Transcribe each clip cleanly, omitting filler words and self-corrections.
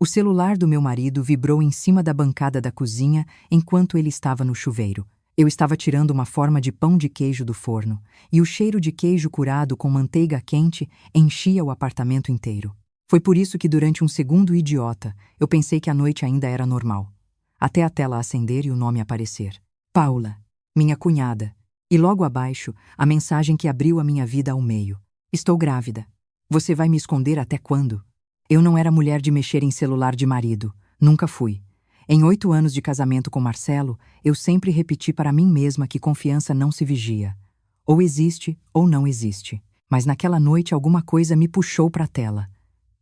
O celular do meu marido vibrou em cima da bancada da cozinha enquanto ele estava no chuveiro. Eu estava tirando uma forma de pão de queijo do forno, e o cheiro de queijo curado com manteiga quente enchia o apartamento inteiro. Foi por isso que durante um segundo idiota, eu pensei que a noite ainda era normal. Até a tela acender e o nome aparecer. Paula, minha cunhada. E logo abaixo, a mensagem que abriu a minha vida ao meio. Estou grávida. Você vai me esconder até quando? Eu não era mulher de mexer em celular de marido. Nunca fui. Em 8 anos de casamento com Marcelo, eu sempre repeti para mim mesma que confiança não se vigia. Ou existe ou não existe. Mas naquela noite alguma coisa me puxou para a tela.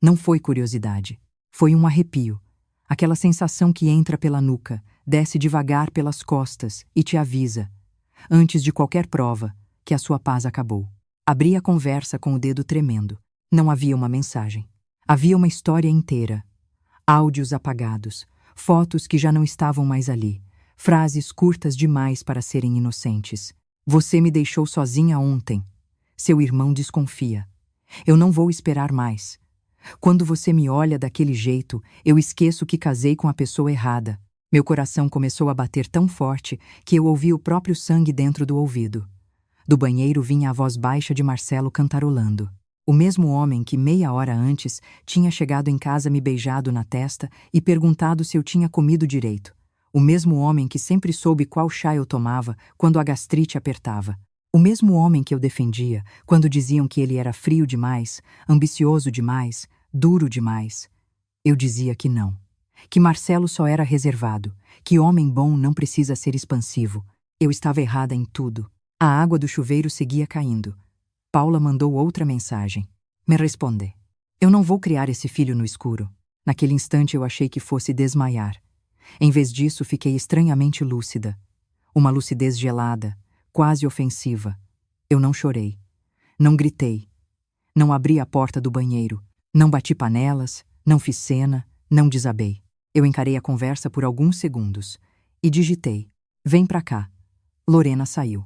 Não foi curiosidade. Foi um arrepio. Aquela sensação que entra pela nuca, desce devagar pelas costas e te avisa, antes de qualquer prova, que a sua paz acabou. Abri a conversa com o dedo tremendo. Não havia uma mensagem. Havia uma história inteira. Áudios apagados, fotos que já não estavam mais ali, frases curtas demais para serem inocentes. Você me deixou sozinha ontem. Seu irmão desconfia. Eu não vou esperar mais. Quando você me olha daquele jeito, eu esqueço que casei com a pessoa errada. Meu coração começou a bater tão forte que eu ouvi o próprio sangue dentro do ouvido. Do banheiro vinha a voz baixa de Marcelo cantarolando. O mesmo homem que meia hora antes tinha chegado em casa me beijado na testa e perguntado se eu tinha comido direito. O mesmo homem que sempre soube qual chá eu tomava quando a gastrite apertava. O mesmo homem que eu defendia quando diziam que ele era frio demais, ambicioso demais, duro demais. Eu dizia que não. Que Marcelo só era reservado, que homem bom não precisa ser expansivo. Eu estava errada em tudo. A água do chuveiro seguia caindo. Paula mandou outra mensagem. Me responde. Eu não vou criar esse filho no escuro. Naquele instante eu achei que fosse desmaiar. Em vez disso, fiquei estranhamente lúcida. Uma lucidez gelada, quase ofensiva. Eu não chorei. Não gritei. Não abri a porta do banheiro. Não bati panelas. Não fiz cena. Não desabei. Eu encarei a conversa por alguns segundos. E digitei. Vem pra cá. Lorena saiu.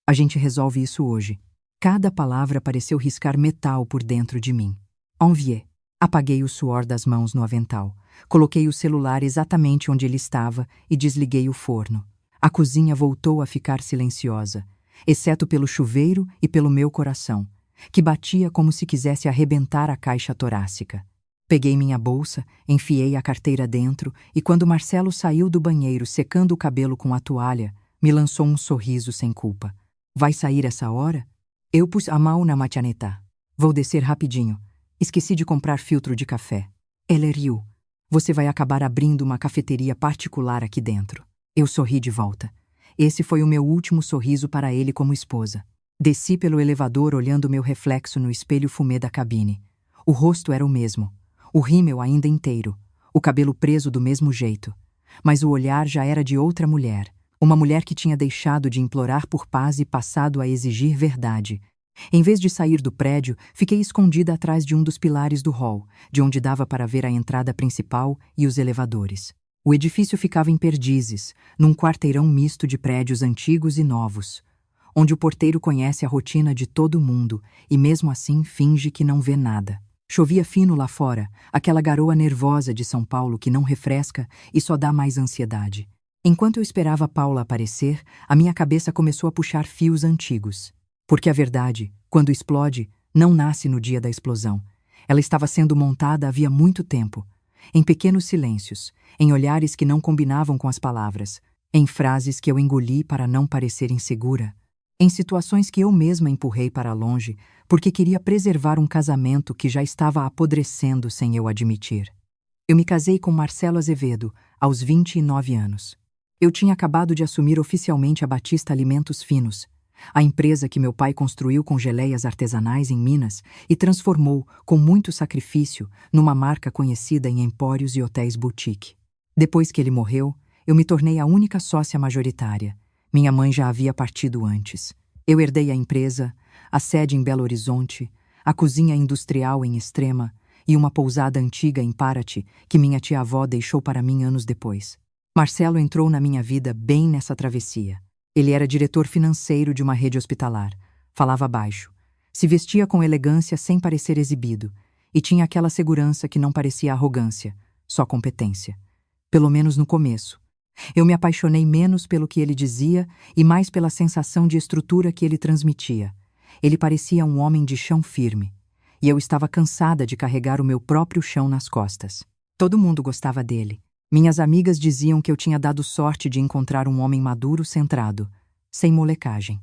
A gente resolve isso hoje. Cada palavra pareceu riscar metal por dentro de mim. Envié. Apaguei o suor das mãos no avental. Coloquei o celular exatamente onde ele estava e desliguei o forno. A cozinha voltou a ficar silenciosa, exceto pelo chuveiro e pelo meu coração, que batia como se quisesse arrebentar a caixa torácica. Peguei minha bolsa, enfiei a carteira dentro e quando Marcelo saiu do banheiro secando o cabelo com a toalha, me lançou um sorriso sem culpa. Vai sair essa hora? Eu pus a mão na maçaneta. Vou descer rapidinho. Esqueci de comprar filtro de café. Ele riu. Você vai acabar abrindo uma cafeteria particular aqui dentro. Eu sorri de volta. Esse foi o meu último sorriso para ele como esposa. Desci pelo elevador olhando meu reflexo no espelho fumê da cabine. O rosto era o mesmo. O rímel ainda inteiro. O cabelo preso do mesmo jeito. Mas o olhar já era de outra mulher. Uma mulher que tinha deixado de implorar por paz e passado a exigir verdade. Em vez de sair do prédio, fiquei escondida atrás de um dos pilares do hall, de onde dava para ver a entrada principal e os elevadores. O edifício ficava em Perdizes, num quarteirão misto de prédios antigos e novos, onde o porteiro conhece a rotina de todo mundo e mesmo assim finge que não vê nada. Chovia fino lá fora, aquela garoa nervosa de São Paulo que não refresca e só dá mais ansiedade. Enquanto eu esperava Paula aparecer, a minha cabeça começou a puxar fios antigos. Porque a verdade, quando explode, não nasce no dia da explosão. Ela estava sendo montada havia muito tempo. Em pequenos silêncios, em olhares que não combinavam com as palavras, em frases que eu engoli para não parecer insegura, em situações que eu mesma empurrei para longe porque queria preservar um casamento que já estava apodrecendo sem eu admitir. Eu me casei com Marcelo Azevedo, aos 29 anos. Eu tinha acabado de assumir oficialmente a Batista Alimentos Finos, a empresa que meu pai construiu com geleias artesanais em Minas e transformou, com muito sacrifício, numa marca conhecida em empórios e hotéis boutique. Depois que ele morreu, eu me tornei a única sócia majoritária. Minha mãe já havia partido antes. Eu herdei a empresa, a sede em Belo Horizonte, a cozinha industrial em Extrema e uma pousada antiga em Paraty que minha tia-avó deixou para mim anos depois. Marcelo entrou na minha vida bem nessa travessia. Ele era diretor financeiro de uma rede hospitalar, falava baixo, se vestia com elegância sem parecer exibido, e tinha aquela segurança que não parecia arrogância, só competência. Pelo menos no começo. Eu me apaixonei menos pelo que ele dizia e mais pela sensação de estrutura que ele transmitia. Ele parecia um homem de chão firme, e eu estava cansada de carregar o meu próprio chão nas costas. Todo mundo gostava dele. Minhas amigas diziam que eu tinha dado sorte de encontrar um homem maduro, centrado, sem molecagem.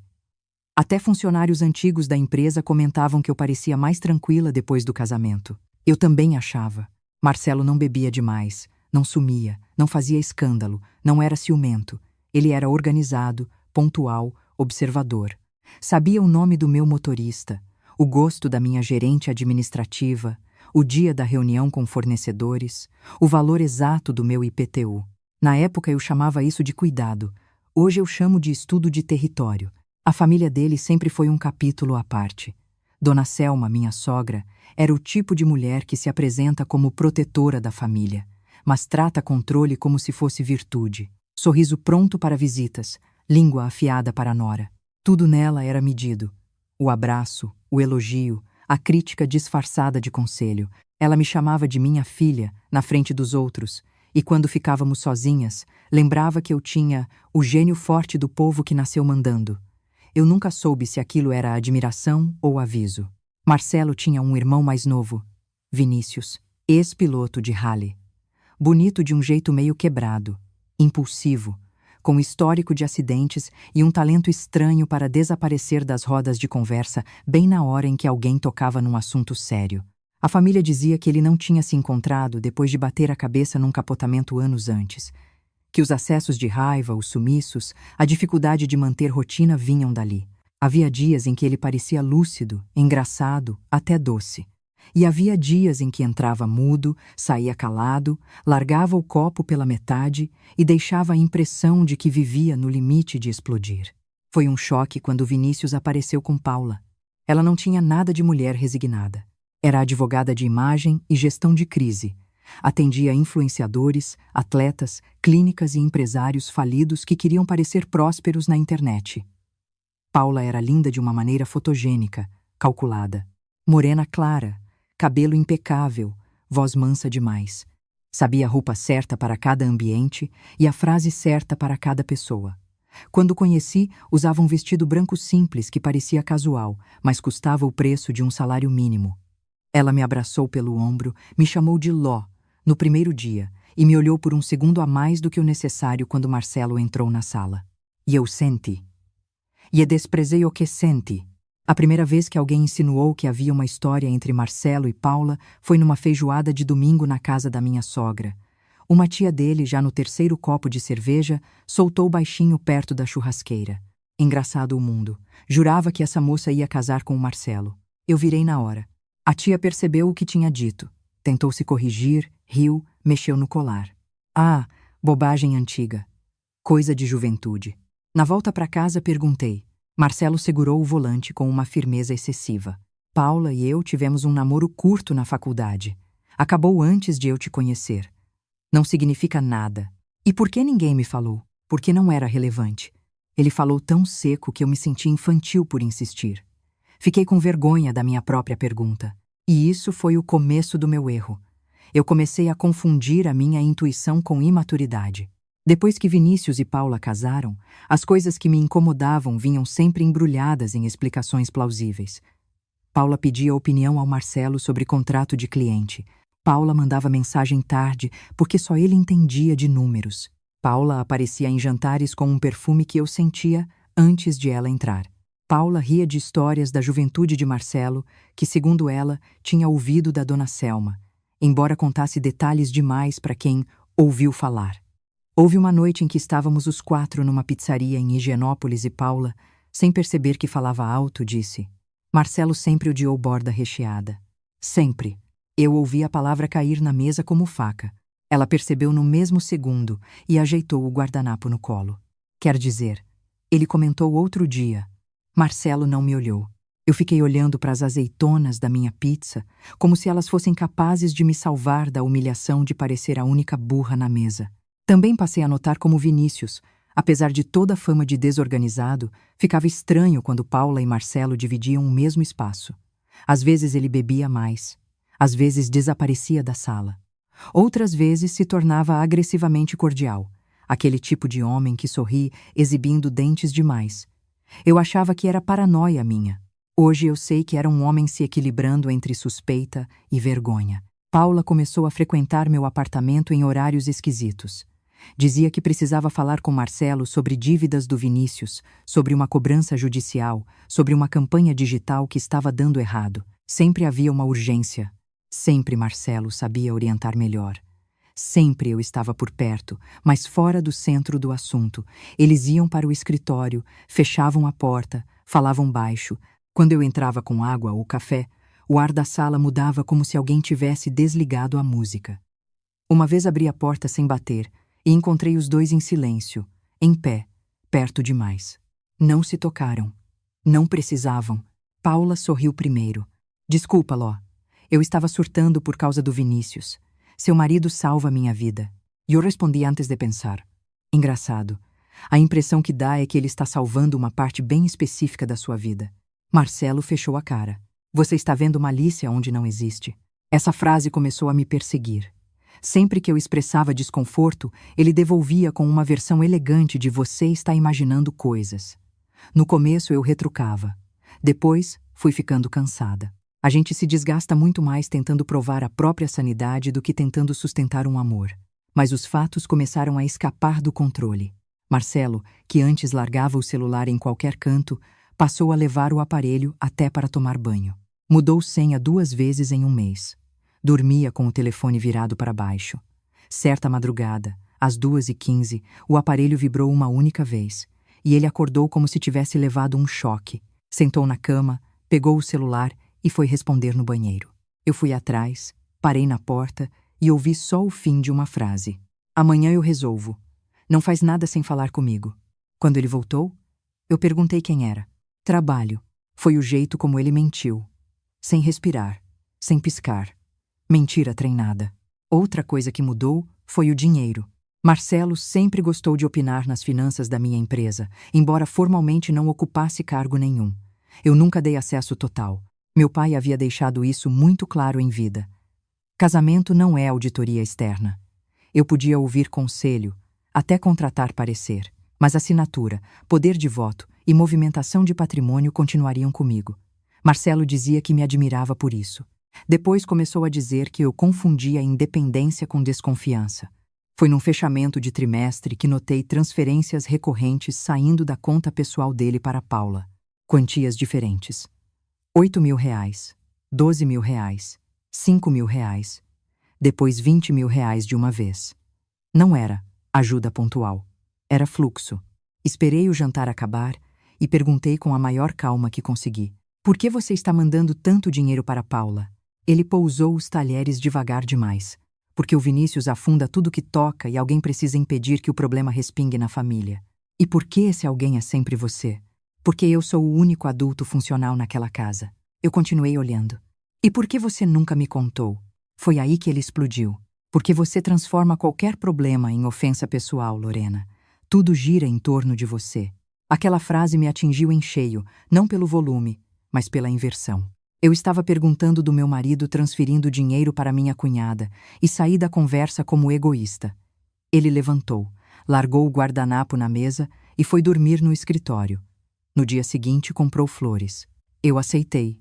Até funcionários antigos da empresa comentavam que eu parecia mais tranquila depois do casamento. Eu também achava. Marcelo não bebia demais, não sumia, não fazia escândalo, não era ciumento. Ele era organizado, pontual, observador. Sabia o nome do meu motorista, o gosto da minha gerente administrativa, o dia da reunião com fornecedores, o valor exato do meu IPTU. Na época eu chamava isso de cuidado. Hoje eu chamo de estudo de território. A família dele sempre foi um capítulo à parte. Dona Selma, minha sogra, era o tipo de mulher que se apresenta como protetora da família, mas trata controle como se fosse virtude. Sorriso pronto para visitas, língua afiada para a nora. Tudo nela era medido. O abraço, o elogio, a crítica disfarçada de conselho. Ela me chamava de minha filha, na frente dos outros, e quando ficávamos sozinhas, lembrava que eu tinha o gênio forte do povo que nasceu mandando. Eu nunca soube se aquilo era admiração ou aviso. Marcelo tinha um irmão mais novo, Vinícius, ex-piloto de rally. Bonito de um jeito meio quebrado, impulsivo, com histórico de acidentes e um talento estranho para desaparecer das rodas de conversa bem na hora em que alguém tocava num assunto sério. A família dizia que ele não tinha se encontrado depois de bater a cabeça num capotamento anos antes, que os acessos de raiva, os sumiços, a dificuldade de manter rotina vinham dali. Havia dias em que ele parecia lúcido, engraçado, até doce. E havia dias em que entrava mudo, saía calado, largava o copo pela metade e deixava a impressão de que vivia no limite de explodir. Foi um choque quando Vinícius apareceu com Paula. Ela não tinha nada de mulher resignada. Era advogada de imagem e gestão de crise. Atendia influenciadores, atletas, clínicas e empresários falidos que queriam parecer prósperos na internet. Paula era linda de uma maneira fotogênica, calculada. Morena clara, cabelo impecável, voz mansa demais. Sabia a roupa certa para cada ambiente e a frase certa para cada pessoa. Quando conheci, usava um vestido branco simples que parecia casual, mas custava o preço de um salário mínimo. Ela me abraçou pelo ombro, me chamou de Ló, no primeiro dia, e me olhou por um segundo a mais do que o necessário quando Marcelo entrou na sala. E eu senti. E desprezei o que senti. A primeira vez que alguém insinuou que havia uma história entre Marcelo e Paula foi numa feijoada de domingo na casa da minha sogra. Uma tia dele, já no terceiro copo de cerveja, soltou baixinho perto da churrasqueira. Engraçado o mundo. Jurava que essa moça ia casar com o Marcelo. Eu virei na hora. A tia percebeu o que tinha dito. Tentou se corrigir, riu, mexeu no colar. Ah, bobagem antiga. Coisa de juventude. Na volta para casa perguntei. Marcelo segurou o volante com uma firmeza excessiva. Paula e eu tivemos um namoro curto na faculdade. Acabou antes de eu te conhecer. Não significa nada. E por que ninguém me falou? Porque não era relevante. Ele falou tão seco que eu me senti infantil por insistir. Fiquei com vergonha da minha própria pergunta. E isso foi o começo do meu erro. Eu comecei a confundir a minha intuição com imaturidade. Depois que Vinícius e Paula casaram, as coisas que me incomodavam vinham sempre embrulhadas em explicações plausíveis. Paula pedia opinião ao Marcelo sobre contrato de cliente. Paula mandava mensagem tarde, porque só ele entendia de números. Paula aparecia em jantares com um perfume que eu sentia antes de ela entrar. Paula ria de histórias da juventude de Marcelo, que, segundo ela, tinha ouvido da Dona Selma, embora contasse detalhes demais para quem ouviu falar. Houve uma noite em que estávamos os quatro numa pizzaria em Higienópolis e Paula, sem perceber que falava alto, disse: Marcelo sempre odiou borda recheada. Sempre. Eu ouvi a palavra cair na mesa como faca. Ela percebeu no mesmo segundo e ajeitou o guardanapo no colo. Quer dizer, ele comentou outro dia. Marcelo não me olhou. Eu fiquei olhando para as azeitonas da minha pizza, como se elas fossem capazes de me salvar da humilhação de parecer a única burra na mesa. Também passei a notar como Vinícius, apesar de toda a fama de desorganizado, ficava estranho quando Paula e Marcelo dividiam o mesmo espaço. Às vezes ele bebia mais. Às vezes desaparecia da sala. Outras vezes se tornava agressivamente cordial, aquele tipo de homem que sorri exibindo dentes demais. Eu achava que era paranoia minha. Hoje eu sei que era um homem se equilibrando entre suspeita e vergonha. Paula começou a frequentar meu apartamento em horários esquisitos. Dizia que precisava falar com Marcelo sobre dívidas do Vinícius, sobre uma cobrança judicial, sobre uma campanha digital que estava dando errado. Sempre havia uma urgência. Sempre Marcelo sabia orientar melhor. Sempre eu estava por perto, mas fora do centro do assunto. Eles iam para o escritório, fechavam a porta, falavam baixo. Quando eu entrava com água ou café, o ar da sala mudava como se alguém tivesse desligado a música. Uma vez abri a porta sem bater e encontrei os dois em silêncio, em pé, perto demais. Não se tocaram. Não precisavam. Paula sorriu primeiro. Desculpa, Ló. Eu estava surtando por causa do Vinícius. Seu marido salva minha vida. E eu respondi antes de pensar. Engraçado. A impressão que dá é que ele está salvando uma parte bem específica da sua vida. Marcelo fechou a cara. Você está vendo malícia onde não existe. Essa frase começou a me perseguir. Sempre que eu expressava desconforto, ele devolvia com uma versão elegante de você está imaginando coisas. No começo eu retrucava. Depois, fui ficando cansada. A gente se desgasta muito mais tentando provar a própria sanidade do que tentando sustentar um amor. Mas os fatos começaram a escapar do controle. Marcelo, que antes largava o celular em qualquer canto, passou a levar o aparelho até para tomar banho. Mudou senha 2 vezes em um mês. Dormia com o telefone virado para baixo. Certa madrugada, às 2h15, o aparelho vibrou uma única vez, e ele acordou como se tivesse levado um choque. Sentou na cama, pegou o celular e foi responder no banheiro. Eu fui atrás, parei na porta e ouvi só o fim de uma frase. Amanhã eu resolvo. Não faz nada sem falar comigo. Quando ele voltou, eu perguntei quem era. Trabalho. Foi o jeito como ele mentiu. Sem respirar, sem piscar. Mentira treinada. Outra coisa que mudou foi o dinheiro. Marcelo sempre gostou de opinar nas finanças da minha empresa, embora formalmente não ocupasse cargo nenhum. Eu nunca dei acesso total. Meu pai havia deixado isso muito claro em vida. Casamento não é auditoria externa. Eu podia ouvir conselho, até contratar parecer, mas assinatura, poder de voto e movimentação de patrimônio continuariam comigo. Marcelo dizia que me admirava por isso. Depois começou a dizer que eu confundia independência com desconfiança. Foi num fechamento de trimestre que notei transferências recorrentes saindo da conta pessoal dele para Paula. Quantias diferentes. R$ 8.000, R$ 12.000, R$ 5.000. Depois R$ 20.000 de uma vez. Não era ajuda pontual. Era fluxo. Esperei o jantar acabar e perguntei com a maior calma que consegui. Por que você está mandando tanto dinheiro para Paula? Ele pousou os talheres devagar demais. Porque o Vinícius afunda tudo que toca e alguém precisa impedir que o problema respingue na família. E por que esse alguém é sempre você? Porque eu sou o único adulto funcional naquela casa. Eu continuei olhando. E por que você nunca me contou? Foi aí que ele explodiu. Porque você transforma qualquer problema em ofensa pessoal, Lorena. Tudo gira em torno de você. Aquela frase me atingiu em cheio, não pelo volume, mas pela inversão. Eu estava perguntando do meu marido transferindo dinheiro para minha cunhada e saí da conversa como egoísta. Ele levantou, largou o guardanapo na mesa e foi dormir no escritório. No dia seguinte comprou flores. Eu aceitei.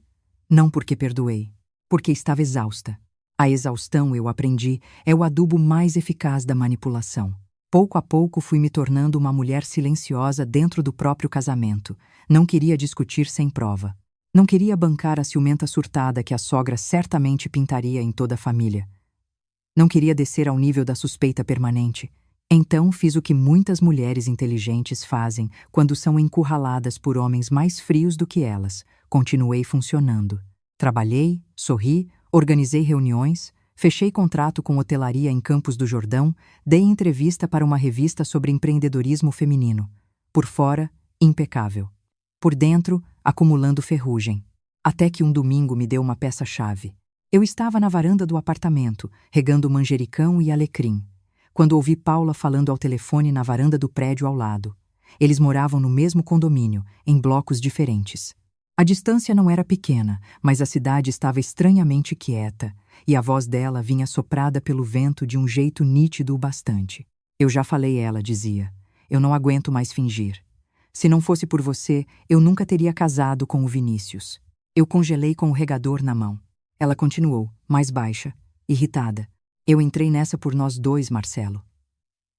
Não porque perdoei, porque estava exausta. A exaustão, eu aprendi, é o adubo mais eficaz da manipulação. Pouco a pouco fui me tornando uma mulher silenciosa dentro do próprio casamento. Não queria discutir sem prova. Não queria bancar a ciumenta surtada que a sogra certamente pintaria em toda a família. Não queria descer ao nível da suspeita permanente. Então fiz o que muitas mulheres inteligentes fazem quando são encurraladas por homens mais frios do que elas. Continuei funcionando. Trabalhei, sorri, organizei reuniões, fechei contrato com hotelaria em Campos do Jordão, dei entrevista para uma revista sobre empreendedorismo feminino. Por fora, impecável. Por dentro, acumulando ferrugem. Até que um domingo me deu uma peça-chave. Eu estava na varanda do apartamento, regando manjericão e alecrim, quando ouvi Paula falando ao telefone na varanda do prédio ao lado. Eles moravam no mesmo condomínio, em blocos diferentes. A distância não era pequena, mas a cidade estava estranhamente quieta, e a voz dela vinha soprada pelo vento de um jeito nítido o bastante. Eu já falei, ela dizia. Eu não aguento mais fingir. Se não fosse por você, eu nunca teria casado com o Vinícius. Eu congelei com o regador na mão. Ela continuou, mais baixa, irritada. Eu entrei nessa por nós dois, Marcelo.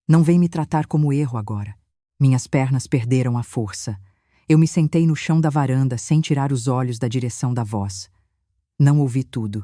Não vem me tratar como erro agora. Minhas pernas perderam a força. Eu me sentei no chão da varanda sem tirar os olhos da direção da voz. Não ouvi tudo.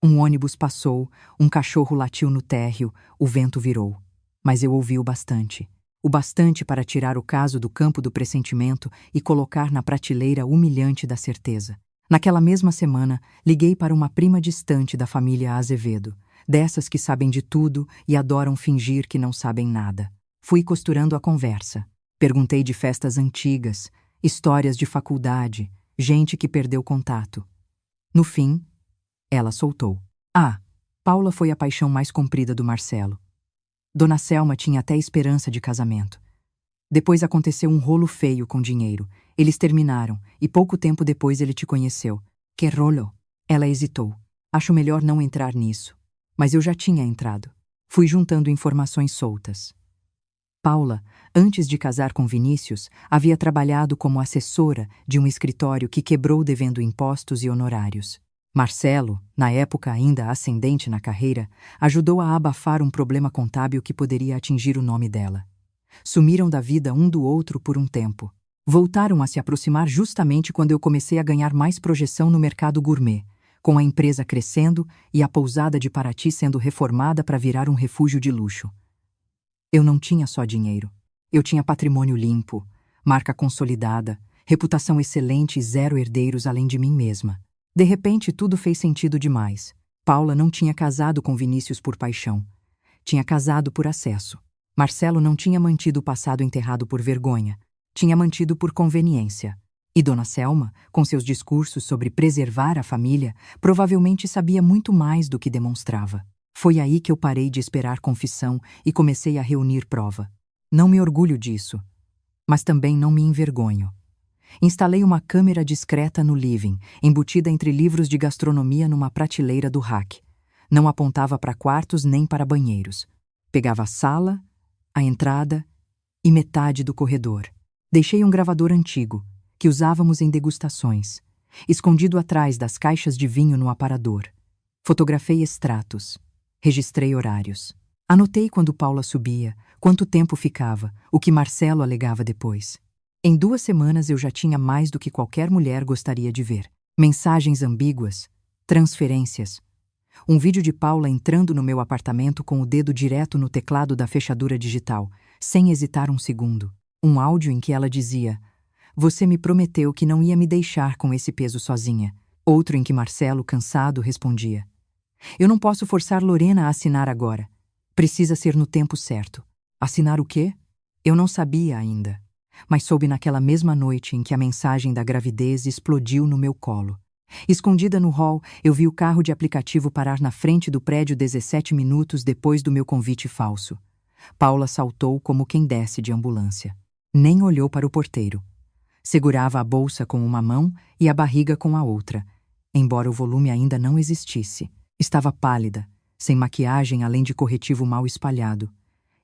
Um ônibus passou, um cachorro latiu no térreo, o vento virou. Mas eu ouvi o bastante. O bastante para tirar o caso do campo do pressentimento e colocar na prateleira humilhante da certeza. Naquela mesma semana, liguei para uma prima distante da família Azevedo, dessas que sabem de tudo e adoram fingir que não sabem nada. Fui costurando a conversa. Perguntei de festas antigas, histórias de faculdade, gente que perdeu contato. No fim, ela soltou. Paula foi a paixão mais comprida do Marcelo. Dona Selma tinha até esperança de casamento. Depois aconteceu um rolo feio com dinheiro. Eles terminaram, e pouco tempo depois ele te conheceu. Que rolo? Ela hesitou. Acho melhor não entrar nisso. Mas eu já tinha entrado. Fui juntando informações soltas. Paula, antes de casar com Vinícius, havia trabalhado como assessora de um escritório que quebrou devendo impostos e honorários. Marcelo, na época ainda ascendente na carreira, ajudou a abafar um problema contábil que poderia atingir o nome dela. Sumiram da vida um do outro por um tempo. Voltaram a se aproximar justamente quando eu comecei a ganhar mais projeção no mercado gourmet, com a empresa crescendo e a pousada de Paraty sendo reformada para virar um refúgio de luxo. Eu não tinha só dinheiro. Eu tinha patrimônio limpo, marca consolidada, reputação excelente e 0 herdeiros além de mim mesma. De repente, tudo fez sentido demais. Paula não tinha casado com Vinícius por paixão. Tinha casado por acesso. Marcelo não tinha mantido o passado enterrado por vergonha. Tinha mantido por conveniência. E Dona Selma, com seus discursos sobre preservar a família, provavelmente sabia muito mais do que demonstrava. Foi aí que eu parei de esperar confissão e comecei a reunir prova. Não me orgulho disso, mas também não me envergonho. Instalei uma câmera discreta no living, embutida entre livros de gastronomia numa prateleira do rack. Não apontava para quartos nem para banheiros. Pegava a sala, a entrada e metade do corredor. Deixei um gravador antigo, que usávamos em degustações, escondido atrás das caixas de vinho no aparador. Fotografei extratos. Registrei horários. Anotei quando Paula subia, quanto tempo ficava, o que Marcelo alegava depois. Em 2 semanas eu já tinha mais do que qualquer mulher gostaria de ver. Mensagens ambíguas, transferências. Um vídeo de Paula entrando no meu apartamento com o dedo direto no teclado da fechadura digital, sem hesitar um segundo. Um áudio em que ela dizia: "Você me prometeu que não ia me deixar com esse peso sozinha." Outro em que Marcelo, cansado, respondia: "Eu não posso forçar Lorena a assinar agora. Precisa ser no tempo certo." Assinar o quê? Eu não sabia ainda. Mas soube naquela mesma noite em que a mensagem da gravidez explodiu no meu colo. Escondida no hall, eu vi o carro de aplicativo parar na frente do prédio 17 minutos depois do meu convite falso. Paula saltou como quem desce de ambulância. Nem olhou para o porteiro. Segurava a bolsa com uma mão e a barriga com a outra, embora o volume ainda não existisse. Estava pálida, sem maquiagem além de corretivo mal espalhado,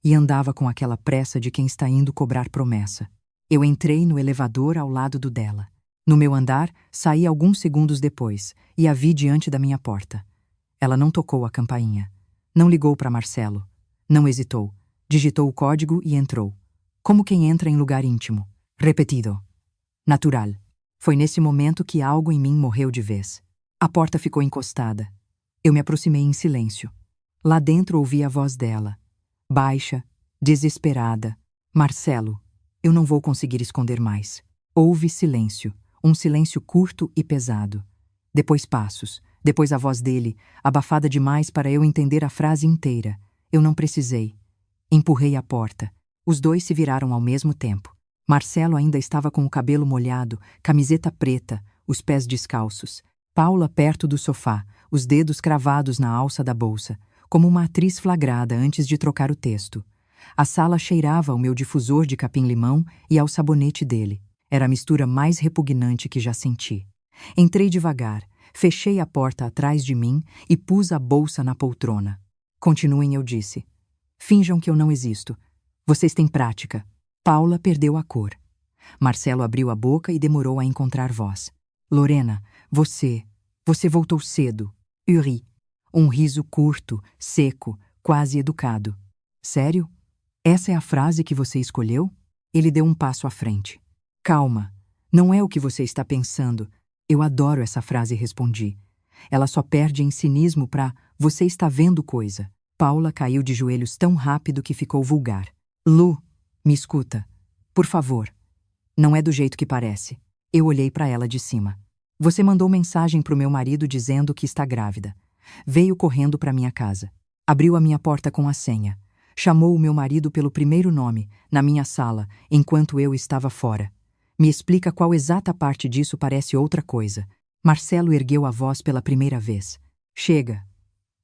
e andava com aquela pressa de quem está indo cobrar promessa. Eu entrei no elevador ao lado do dela. No meu andar, saí alguns segundos depois e a vi diante da minha porta. Ela não tocou a campainha. Não ligou para Marcelo. Não hesitou. Digitou o código e entrou. Como quem entra em lugar íntimo. Repetido. Natural. Foi nesse momento que algo em mim morreu de vez. A porta ficou encostada. Eu me aproximei em silêncio. Lá dentro ouvi a voz dela. Baixa, desesperada. Marcelo. Eu não vou conseguir esconder mais. Houve silêncio, um silêncio curto e pesado. Depois passos, depois a voz dele, abafada demais para eu entender a frase inteira. Eu não precisei. Empurrei a porta. Os dois se viraram ao mesmo tempo. Marcelo ainda estava com o cabelo molhado, camiseta preta, os pés descalços. Paula perto do sofá, os dedos cravados na alça da bolsa, como uma atriz flagrada antes de trocar o texto. A sala cheirava ao meu difusor de capim-limão e ao sabonete dele. Era a mistura mais repugnante que já senti. Entrei devagar, fechei a porta atrás de mim e pus a bolsa na poltrona. Continuem, eu disse. Finjam que eu não existo. Vocês têm prática. Paula perdeu a cor. Marcelo abriu a boca e demorou a encontrar voz. Lorena, você voltou cedo. Uri. Um riso curto, seco, quase educado. Sério? Essa é a frase que você escolheu? Ele deu um passo à frente. Calma, não é o que você está pensando. Eu adoro essa frase, respondi. Ela só perde em cinismo pra você está vendo coisa. Paula caiu de joelhos tão rápido que ficou vulgar. Lu, me escuta. Por favor. Não é do jeito que parece. Eu olhei para ela de cima. Você mandou mensagem pro meu marido dizendo que está grávida. Veio correndo para minha casa. Abriu a minha porta com a senha. Chamou o meu marido pelo primeiro nome, na minha sala, enquanto eu estava fora. Me explica qual exata parte disso parece outra coisa. Marcelo ergueu a voz pela primeira vez. Chega.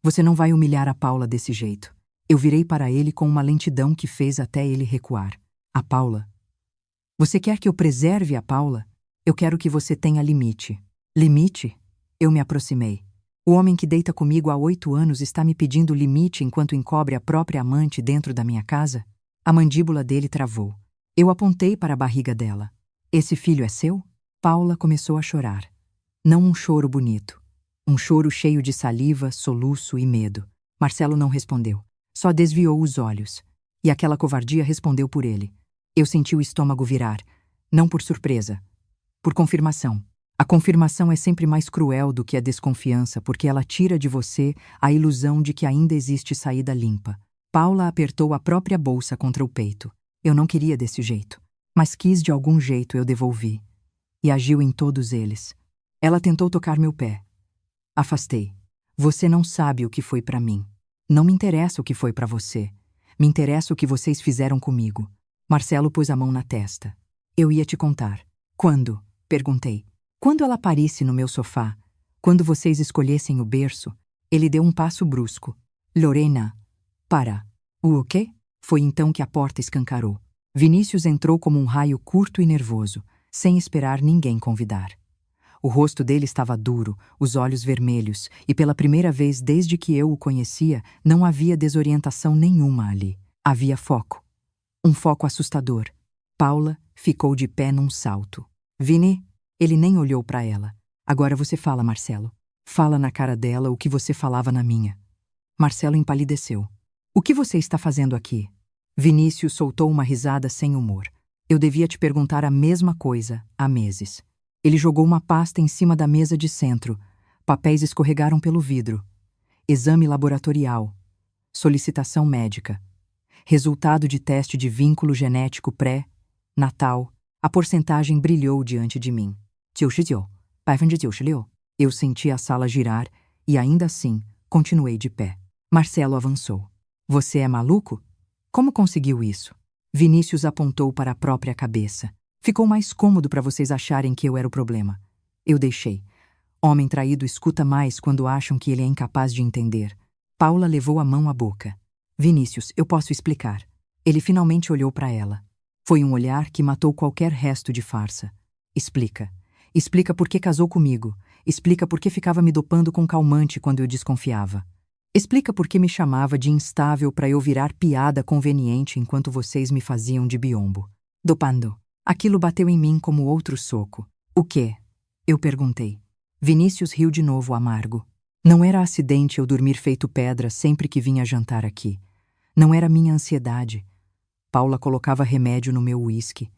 Você não vai humilhar a Paula desse jeito. Eu virei para ele com uma lentidão que fez até ele recuar. A Paula? Você quer que eu preserve a Paula? Eu quero que você tenha limite. Limite? Eu me aproximei. O homem que deita comigo há 8 anos está me pedindo limite enquanto encobre a própria amante dentro da minha casa? A mandíbula dele travou. Eu apontei para a barriga dela. Esse filho é seu? Paula começou a chorar. Não um choro bonito. Um choro cheio de saliva, soluço e medo. Marcelo não respondeu. Só desviou os olhos. E aquela covardia respondeu por ele. Eu senti o estômago virar. Não por surpresa. Por confirmação. A confirmação é sempre mais cruel do que a desconfiança, porque ela tira de você a ilusão de que ainda existe saída limpa. Paula apertou a própria bolsa contra o peito. Eu não queria desse jeito. Mas quis de algum jeito, eu devolvi. E agiu em todos eles. Ela tentou tocar meu pé. Afastei. Você não sabe o que foi para mim. Não me interessa o que foi para você. Me interessa o que vocês fizeram comigo. Marcelo pôs a mão na testa. Eu ia te contar. Quando? Perguntei. Quando ela parisse no meu sofá, quando vocês escolhessem o berço, ele deu um passo brusco. Lorena, para. O quê? Foi então que a porta escancarou. Vinícius entrou como um raio curto e nervoso, sem esperar ninguém convidar. O rosto dele estava duro, os olhos vermelhos, e pela primeira vez desde que eu o conhecia, não havia desorientação nenhuma ali. Havia foco. Um foco assustador. Paula ficou de pé num salto. Vini? Ele nem olhou para ela. Agora você fala, Marcelo. Fala na cara dela o que você falava na minha. Marcelo empalideceu. O que você está fazendo aqui? Vinícius soltou uma risada sem humor. Eu devia te perguntar a mesma coisa há meses. Ele jogou uma pasta em cima da mesa de centro. Papéis escorregaram pelo vidro. Exame laboratorial. Solicitação médica. Resultado de teste de vínculo genético pré-natal. A porcentagem brilhou diante de mim. 99%. Eu senti a sala girar e, ainda assim, continuei de pé. Marcelo avançou. Você é maluco? Como conseguiu isso? Vinícius apontou para a própria cabeça. Ficou mais cômodo para vocês acharem que eu era o problema. Eu deixei. Homem traído escuta mais quando acham que ele é incapaz de entender. Paula levou a mão à boca. Vinícius, eu posso explicar. Ele finalmente olhou para ela. Foi um olhar que matou qualquer resto de farsa. Explica. Explica por que casou comigo. Explica por que ficava me dopando com calmante quando eu desconfiava. Explica por que me chamava de instável para eu virar piada conveniente enquanto vocês me faziam de biombo. Dopando. Aquilo bateu em mim como outro soco. O quê? Eu perguntei. Vinícius riu de novo, amargo. Não era acidente eu dormir feito pedra sempre que vinha jantar aqui. Não era minha ansiedade. Paula colocava remédio no meu uísque.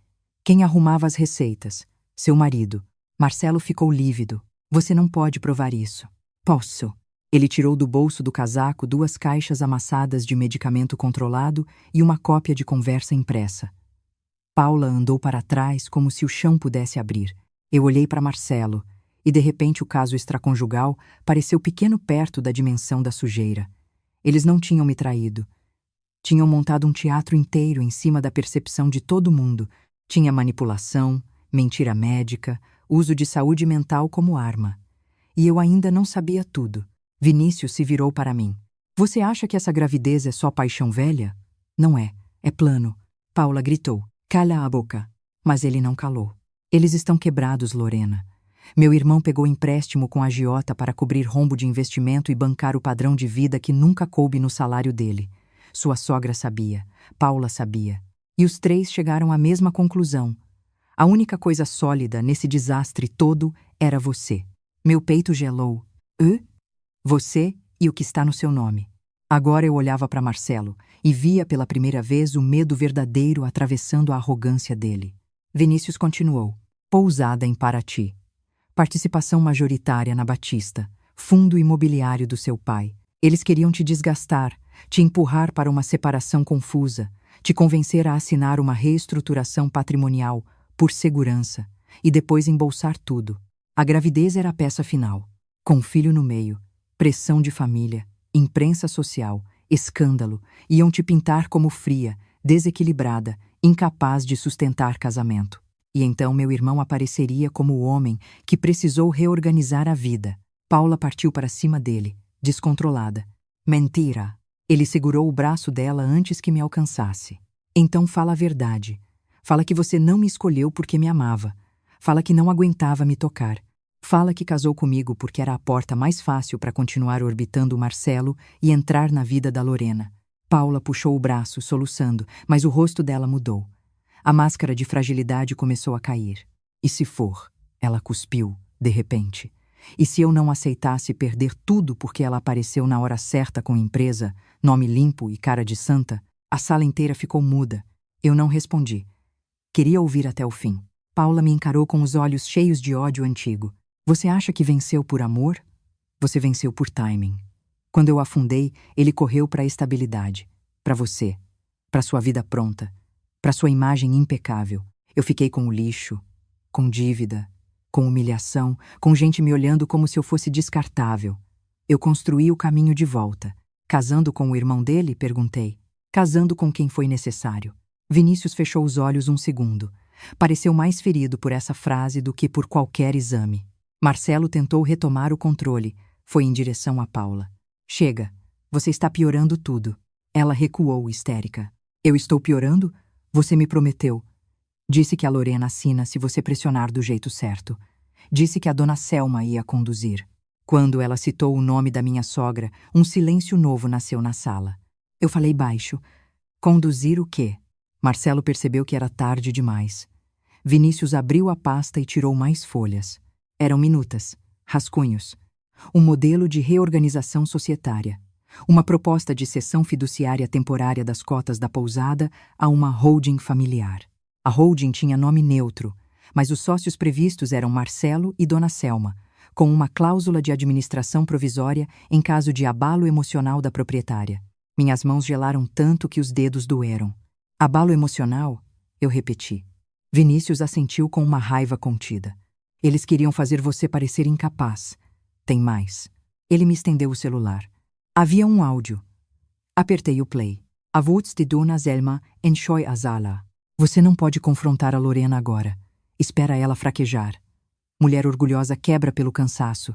Quem arrumava as receitas? Seu marido. Marcelo ficou lívido. Você não pode provar isso. Posso. Ele tirou do bolso do casaco 2 caixas amassadas de medicamento controlado e uma cópia de conversa impressa. Paula andou para trás como se o chão pudesse abrir. Eu olhei para Marcelo e, de repente, o caso extraconjugal pareceu pequeno perto da dimensão da sujeira. Eles não tinham me traído. Tinham montado um teatro inteiro em cima da percepção de todo mundo. Tinha manipulação, mentira médica, uso de saúde mental como arma. E eu ainda não sabia tudo. Vinícius se virou para mim. Você acha que essa gravidez é só paixão velha? Não é. É plano. Paula gritou. Cala a boca. Mas ele não calou. Eles estão quebrados, Lorena. Meu irmão pegou empréstimo com a agiota para cobrir rombo de investimento e bancar o padrão de vida que nunca coube no salário dele. Sua sogra sabia, Paula sabia. E os três chegaram à mesma conclusão. A única coisa sólida nesse desastre todo era você. Meu peito gelou. Você e o que está no seu nome. Agora eu olhava para Marcelo e via pela primeira vez o medo verdadeiro atravessando a arrogância dele. Vinícius continuou. Pousada em Paraty. Participação majoritária na Batista. Fundo imobiliário do seu pai. Eles queriam te desgastar, te empurrar para uma separação confusa, te convencer a assinar uma reestruturação patrimonial, por segurança, e depois embolsar tudo. A gravidez era a peça final. Com um filho no meio, pressão de família, imprensa social, escândalo, iam te pintar como fria, desequilibrada, incapaz de sustentar casamento. E então meu irmão apareceria como o homem que precisou reorganizar a vida. Paula partiu para cima dele, descontrolada. Mentira! Ele segurou o braço dela antes que me alcançasse. Então fala a verdade. Fala que você não me escolheu porque me amava. Fala que não aguentava me tocar. Fala que casou comigo porque era a porta mais fácil para continuar orbitando o Marcelo e entrar na vida da Lorena. Paula puxou o braço, soluçando, mas o rosto dela mudou. A máscara de fragilidade começou a cair. E se for? Ela cuspiu, de repente. E se eu não aceitasse perder tudo porque ela apareceu na hora certa com empresa, nome limpo e cara de santa? A sala inteira ficou muda. Eu não respondi. Queria ouvir até o fim. Paula me encarou com os olhos cheios de ódio antigo. Você acha que venceu por amor? Você venceu por timing. Quando eu afundei, ele correu para a estabilidade. Para você. Para sua vida pronta. Para sua imagem impecável. Eu fiquei com o lixo, com dívida, com humilhação, com gente me olhando como se eu fosse descartável. Eu construí o caminho de volta. Casando com o irmão dele? Perguntei. Casando com quem foi necessário. Vinícius fechou os olhos um segundo. Pareceu mais ferido por essa frase do que por qualquer exame. Marcelo tentou retomar o controle. Foi em direção a Paula. Chega, você está piorando tudo. Ela recuou, histérica. Eu estou piorando? Você me prometeu. Disse que a Lorena assina se você pressionar do jeito certo. Disse que a dona Selma ia conduzir. Quando ela citou o nome da minha sogra, um silêncio novo nasceu na sala. Eu falei baixo. Conduzir o quê? Marcelo percebeu que era tarde demais. Vinícius abriu a pasta e tirou mais folhas. Eram minutas, rascunhos. Um modelo de reorganização societária. Uma proposta de cessão fiduciária temporária das cotas da pousada a uma holding familiar. A holding tinha nome neutro, mas os sócios previstos eram Marcelo e Dona Selma, com uma cláusula de administração provisória em caso de abalo emocional da proprietária. Minhas mãos gelaram tanto que os dedos doeram. Abalo emocional? Eu repeti. Vinícius assentiu com uma raiva contida. Eles queriam fazer você parecer incapaz. Tem mais. Ele me estendeu o celular. Havia um áudio. Apertei o play. A voz de Dona Selma encheu a sala. Você não pode confrontar a Lorena agora. Espera ela fraquejar. Mulher orgulhosa quebra pelo cansaço.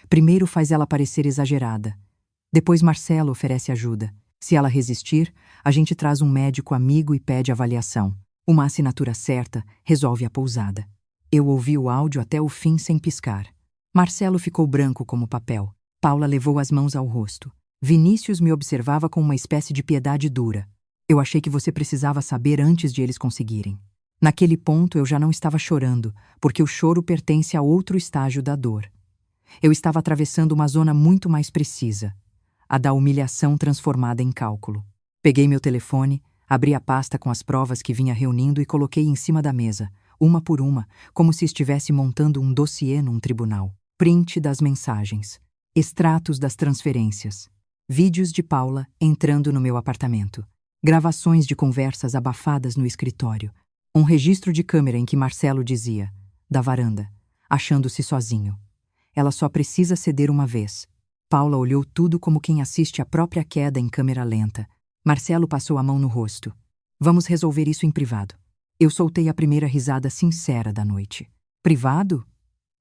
Primeiro faz ela parecer exagerada. Depois Marcelo oferece ajuda. Se ela resistir, a gente traz um médico amigo e pede avaliação. Uma assinatura certa resolve a pousada. Eu ouvi o áudio até o fim sem piscar. Marcelo ficou branco como papel. Paula levou as mãos ao rosto. Vinícius me observava com uma espécie de piedade dura. Eu achei que você precisava saber antes de eles conseguirem. Naquele ponto eu já não estava chorando, porque o choro pertence a outro estágio da dor. Eu estava atravessando uma zona muito mais precisa, a da humilhação transformada em cálculo. Peguei meu telefone, abri a pasta com as provas que vinha reunindo e coloquei em cima da mesa, uma por uma, como se estivesse montando um dossiê num tribunal. Print das mensagens, extratos das transferências, vídeos de Paula entrando no meu apartamento, gravações de conversas abafadas no escritório, um registro de câmera em que Marcelo dizia, da varanda, achando-se sozinho. Ela só precisa ceder uma vez. Paula olhou tudo como quem assiste a própria queda em câmera lenta. Marcelo passou a mão no rosto. Vamos resolver isso em privado. Eu soltei a primeira risada sincera da noite. Privado?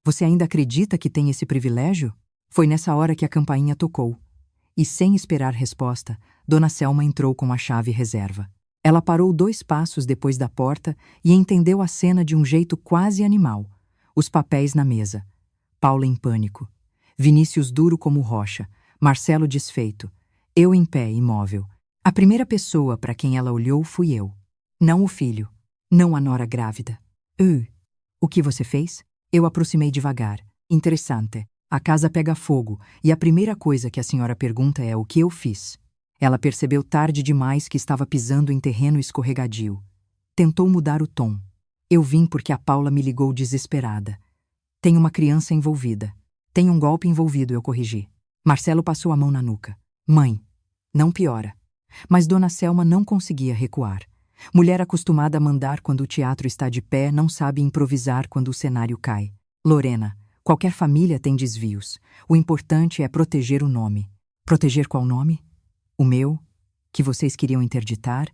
Você ainda acredita que tem esse privilégio? Foi nessa hora que a campainha tocou. E sem esperar resposta, Dona Selma entrou com a chave reserva. Ela parou 2 passos depois da porta e entendeu a cena de um jeito quase animal. Os papéis na mesa. Paula em pânico. Vinícius duro como rocha. Marcelo desfeito. Eu em pé, imóvel. A primeira pessoa para quem ela olhou fui eu. Não o filho. Não a nora grávida. O que você fez? Eu aproximei devagar. Interessante. A casa pega fogo e a primeira coisa que a senhora pergunta é o que eu fiz. Ela percebeu tarde demais que estava pisando em terreno escorregadio. Tentou mudar o tom. Eu vim porque a Paula me ligou desesperada. Tem uma criança envolvida. Tem um golpe envolvido, eu corrigi. Marcelo passou a mão na nuca. Mãe, não piora. Mas Dona Selma não conseguia recuar. Mulher acostumada a mandar quando o teatro está de pé não sabe improvisar quando o cenário cai. Lorena, qualquer família tem desvios. O importante é proteger o nome. Proteger qual nome? O meu, que vocês queriam interditar?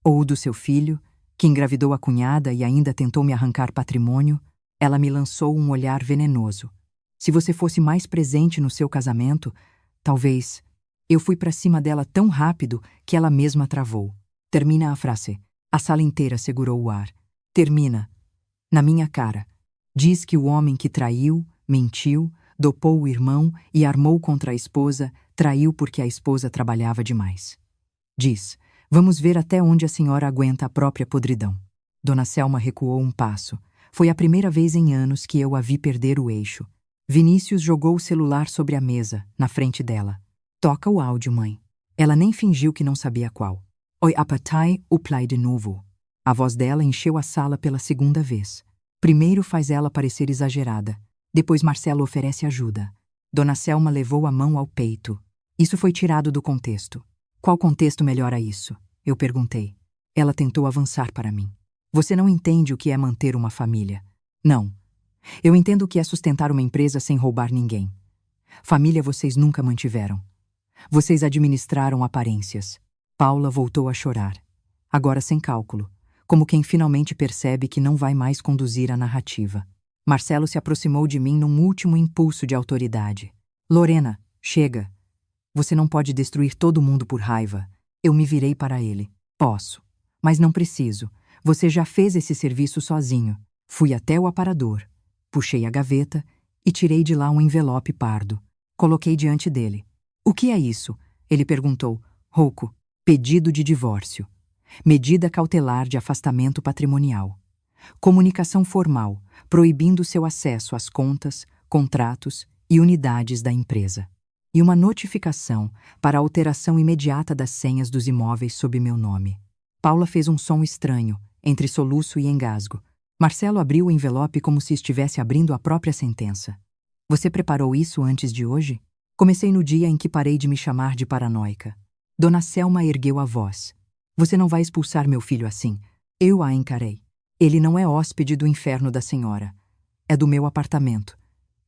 Ou o do seu filho, que engravidou a cunhada e ainda tentou me arrancar patrimônio? Ela me lançou um olhar venenoso. Se você fosse mais presente no seu casamento, talvez... Eu fui para cima dela tão rápido que ela mesma travou. Termina a frase. A sala inteira segurou o ar. Termina. Na minha cara. Diz que o homem que traiu, mentiu, dopou o irmão e armou contra a esposa, traiu porque a esposa trabalhava demais. Diz, vamos ver até onde a senhora aguenta a própria podridão. Dona Selma recuou um passo. Foi a primeira vez em anos que eu a vi perder o eixo. Vinícius jogou o celular sobre a mesa, na frente dela. Toca o áudio, mãe. Ela nem fingiu que não sabia qual. Oi, apatai, o play de novo. A voz dela encheu a sala pela segunda vez. Primeiro faz ela parecer exagerada. Depois Marcelo oferece ajuda. Dona Selma levou a mão ao peito. Isso foi tirado do contexto. Qual contexto melhora isso? Eu perguntei. Ela tentou avançar para mim. Você não entende o que é manter uma família. Não. Eu entendo o que é sustentar uma empresa sem roubar ninguém. Família vocês nunca mantiveram. Vocês administraram aparências. Paula voltou a chorar. Agora sem cálculo, como quem finalmente percebe que não vai mais conduzir a narrativa. Marcelo se aproximou de mim num último impulso de autoridade. Lorena, chega. Você não pode destruir todo mundo por raiva. Eu me virei para ele. Posso. Mas não preciso. Você já fez esse serviço sozinho. Fui até o aparador. Puxei a gaveta e tirei de lá um envelope pardo. Coloquei diante dele. O que é isso? Ele perguntou. Rouco. Pedido de divórcio. Medida cautelar de afastamento patrimonial. Comunicação formal, proibindo seu acesso às contas, contratos e unidades da empresa. E uma notificação para alteração imediata das senhas dos imóveis sob meu nome. Paula fez um som estranho, entre soluço e engasgo. Marcelo abriu o envelope como se estivesse abrindo a própria sentença. Você preparou isso antes de hoje? Comecei no dia em que parei de me chamar de paranoica. Dona Selma ergueu a voz. Você não vai expulsar meu filho assim. Eu a encarei. Ele não é hóspede do inferno da senhora. É do meu apartamento.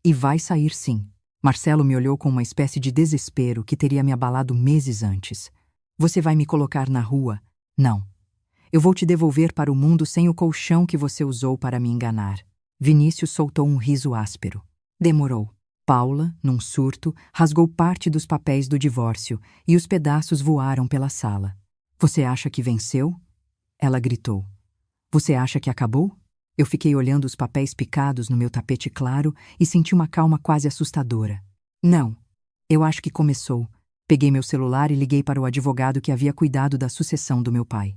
E vai sair sim. Marcelo me olhou com uma espécie de desespero que teria me abalado meses antes. Você vai me colocar na rua? Não. Eu vou te devolver para o mundo sem o colchão que você usou para me enganar. Vinícius soltou um riso áspero. Demorou. Paula, num surto, rasgou parte dos papéis do divórcio e os pedaços voaram pela sala. Você acha que venceu? Ela gritou. Você acha que acabou? Eu fiquei olhando os papéis picados no meu tapete claro e senti uma calma quase assustadora. Não. Eu acho que começou. Peguei meu celular e liguei para o advogado que havia cuidado da sucessão do meu pai.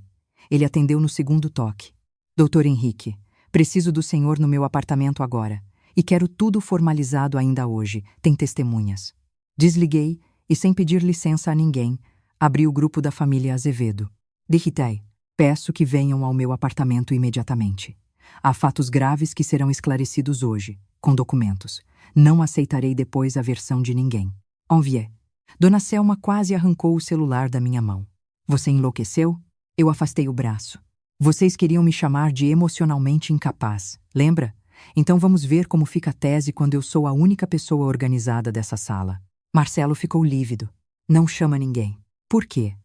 Ele atendeu no segundo toque. Doutor Henrique, preciso do senhor no meu apartamento agora. E quero tudo formalizado ainda hoje. Tem testemunhas. Desliguei e, sem pedir licença a ninguém, abri o grupo da família Azevedo. Digitei. Peço que venham ao meu apartamento imediatamente. Há fatos graves que serão esclarecidos hoje, com documentos. Não aceitarei depois a versão de ninguém. Envié. Dona Selma quase arrancou o celular da minha mão. Você enlouqueceu? Eu afastei o braço. Vocês queriam me chamar de emocionalmente incapaz, lembra? Então vamos ver como fica a tese quando eu sou a única pessoa organizada dessa sala. Marcelo ficou lívido. Não chama ninguém. Por quê?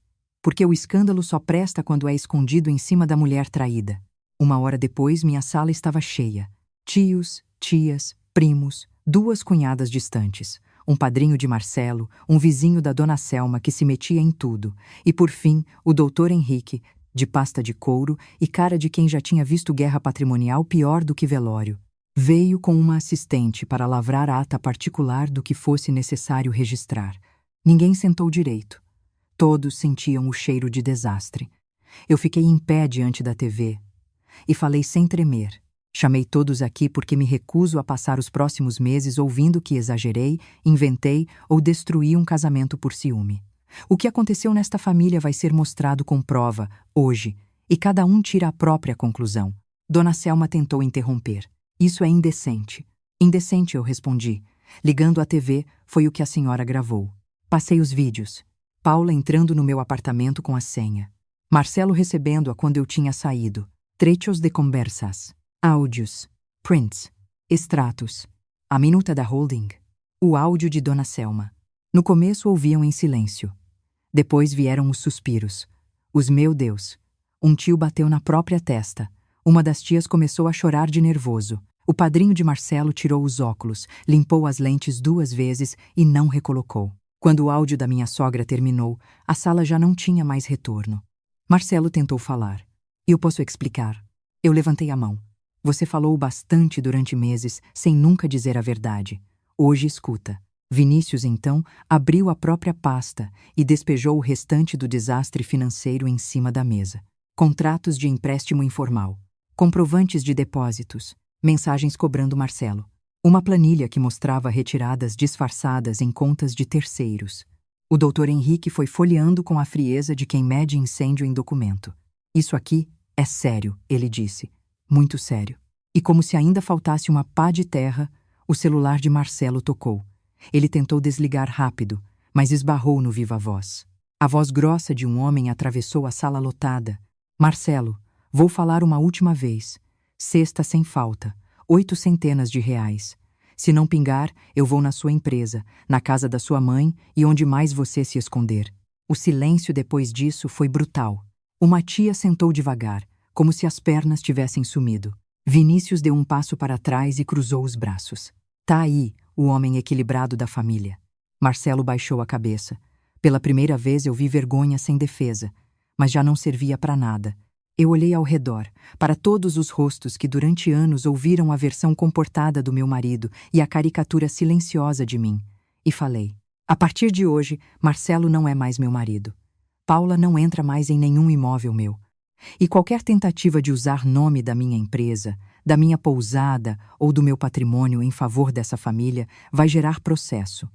Porque o escândalo só presta quando é escondido em cima da mulher traída. 1 hora depois, minha sala estava cheia. Tios, tias, primos, 2 cunhadas distantes, um padrinho de Marcelo, um vizinho da Dona Selma que se metia em tudo, e por fim, o doutor Henrique, de pasta de couro e cara de quem já tinha visto guerra patrimonial pior do que velório. Veio com uma assistente para lavrar a ata particular do que fosse necessário registrar. Ninguém sentou direito. Todos sentiam o cheiro de desastre. Eu fiquei em pé diante da TV e falei sem tremer. Chamei todos aqui porque me recuso a passar os próximos meses ouvindo que exagerei, inventei ou destruí um casamento por ciúme. O que aconteceu nesta família vai ser mostrado com prova, hoje, e cada um tira a própria conclusão. Dona Selma tentou interromper. Isso é indecente. Indecente, eu respondi. Ligando a TV, foi o que a senhora gravou. Passei os vídeos. Paula entrando no meu apartamento com a senha. Marcelo recebendo-a quando eu tinha saído. Trechos de conversas. Áudios. Prints. Extratos. A minuta da holding. O áudio de Dona Selma. No começo ouviam em silêncio. Depois vieram os suspiros. Os meu Deus. Um tio bateu na própria testa. Uma das tias começou a chorar de nervoso. O padrinho de Marcelo tirou os óculos, limpou as lentes 2 vezes e não recolocou. Quando o áudio da minha sogra terminou, a sala já não tinha mais retorno. Marcelo tentou falar. Eu posso explicar. Eu levantei a mão. Você falou bastante durante meses, sem nunca dizer a verdade. Hoje escuta. Vinícius, então, abriu a própria pasta e despejou o restante do desastre financeiro em cima da mesa. Contratos de empréstimo informal, comprovantes de depósitos, mensagens cobrando Marcelo. Uma planilha que mostrava retiradas disfarçadas em contas de terceiros. O doutor Henrique foi folheando com a frieza de quem mede incêndio em documento. Isso aqui é sério, ele disse. Muito sério. E como se ainda faltasse uma pá de terra, o celular de Marcelo tocou. Ele tentou desligar rápido, mas esbarrou no viva-voz. A voz grossa de um homem atravessou a sala lotada. Marcelo, vou falar uma última vez. Sexta sem falta. 800 reais. Se não pingar, eu vou na sua empresa, na casa da sua mãe e onde mais você se esconder. O silêncio depois disso foi brutal. Uma tia sentou devagar, como se as pernas tivessem sumido. Vinícius deu um passo para trás e cruzou os braços. Tá aí, o homem equilibrado da família. Marcelo baixou a cabeça. Pela primeira vez eu vi vergonha sem defesa, mas já não servia para nada. Eu olhei ao redor, para todos os rostos que durante anos ouviram a versão comportada do meu marido e a caricatura silenciosa de mim, e falei: a partir de hoje, Marcelo não é mais meu marido. Paula não entra mais em nenhum imóvel meu. E qualquer tentativa de usar nome da minha empresa, da minha pousada ou do meu patrimônio em favor dessa família vai gerar processo.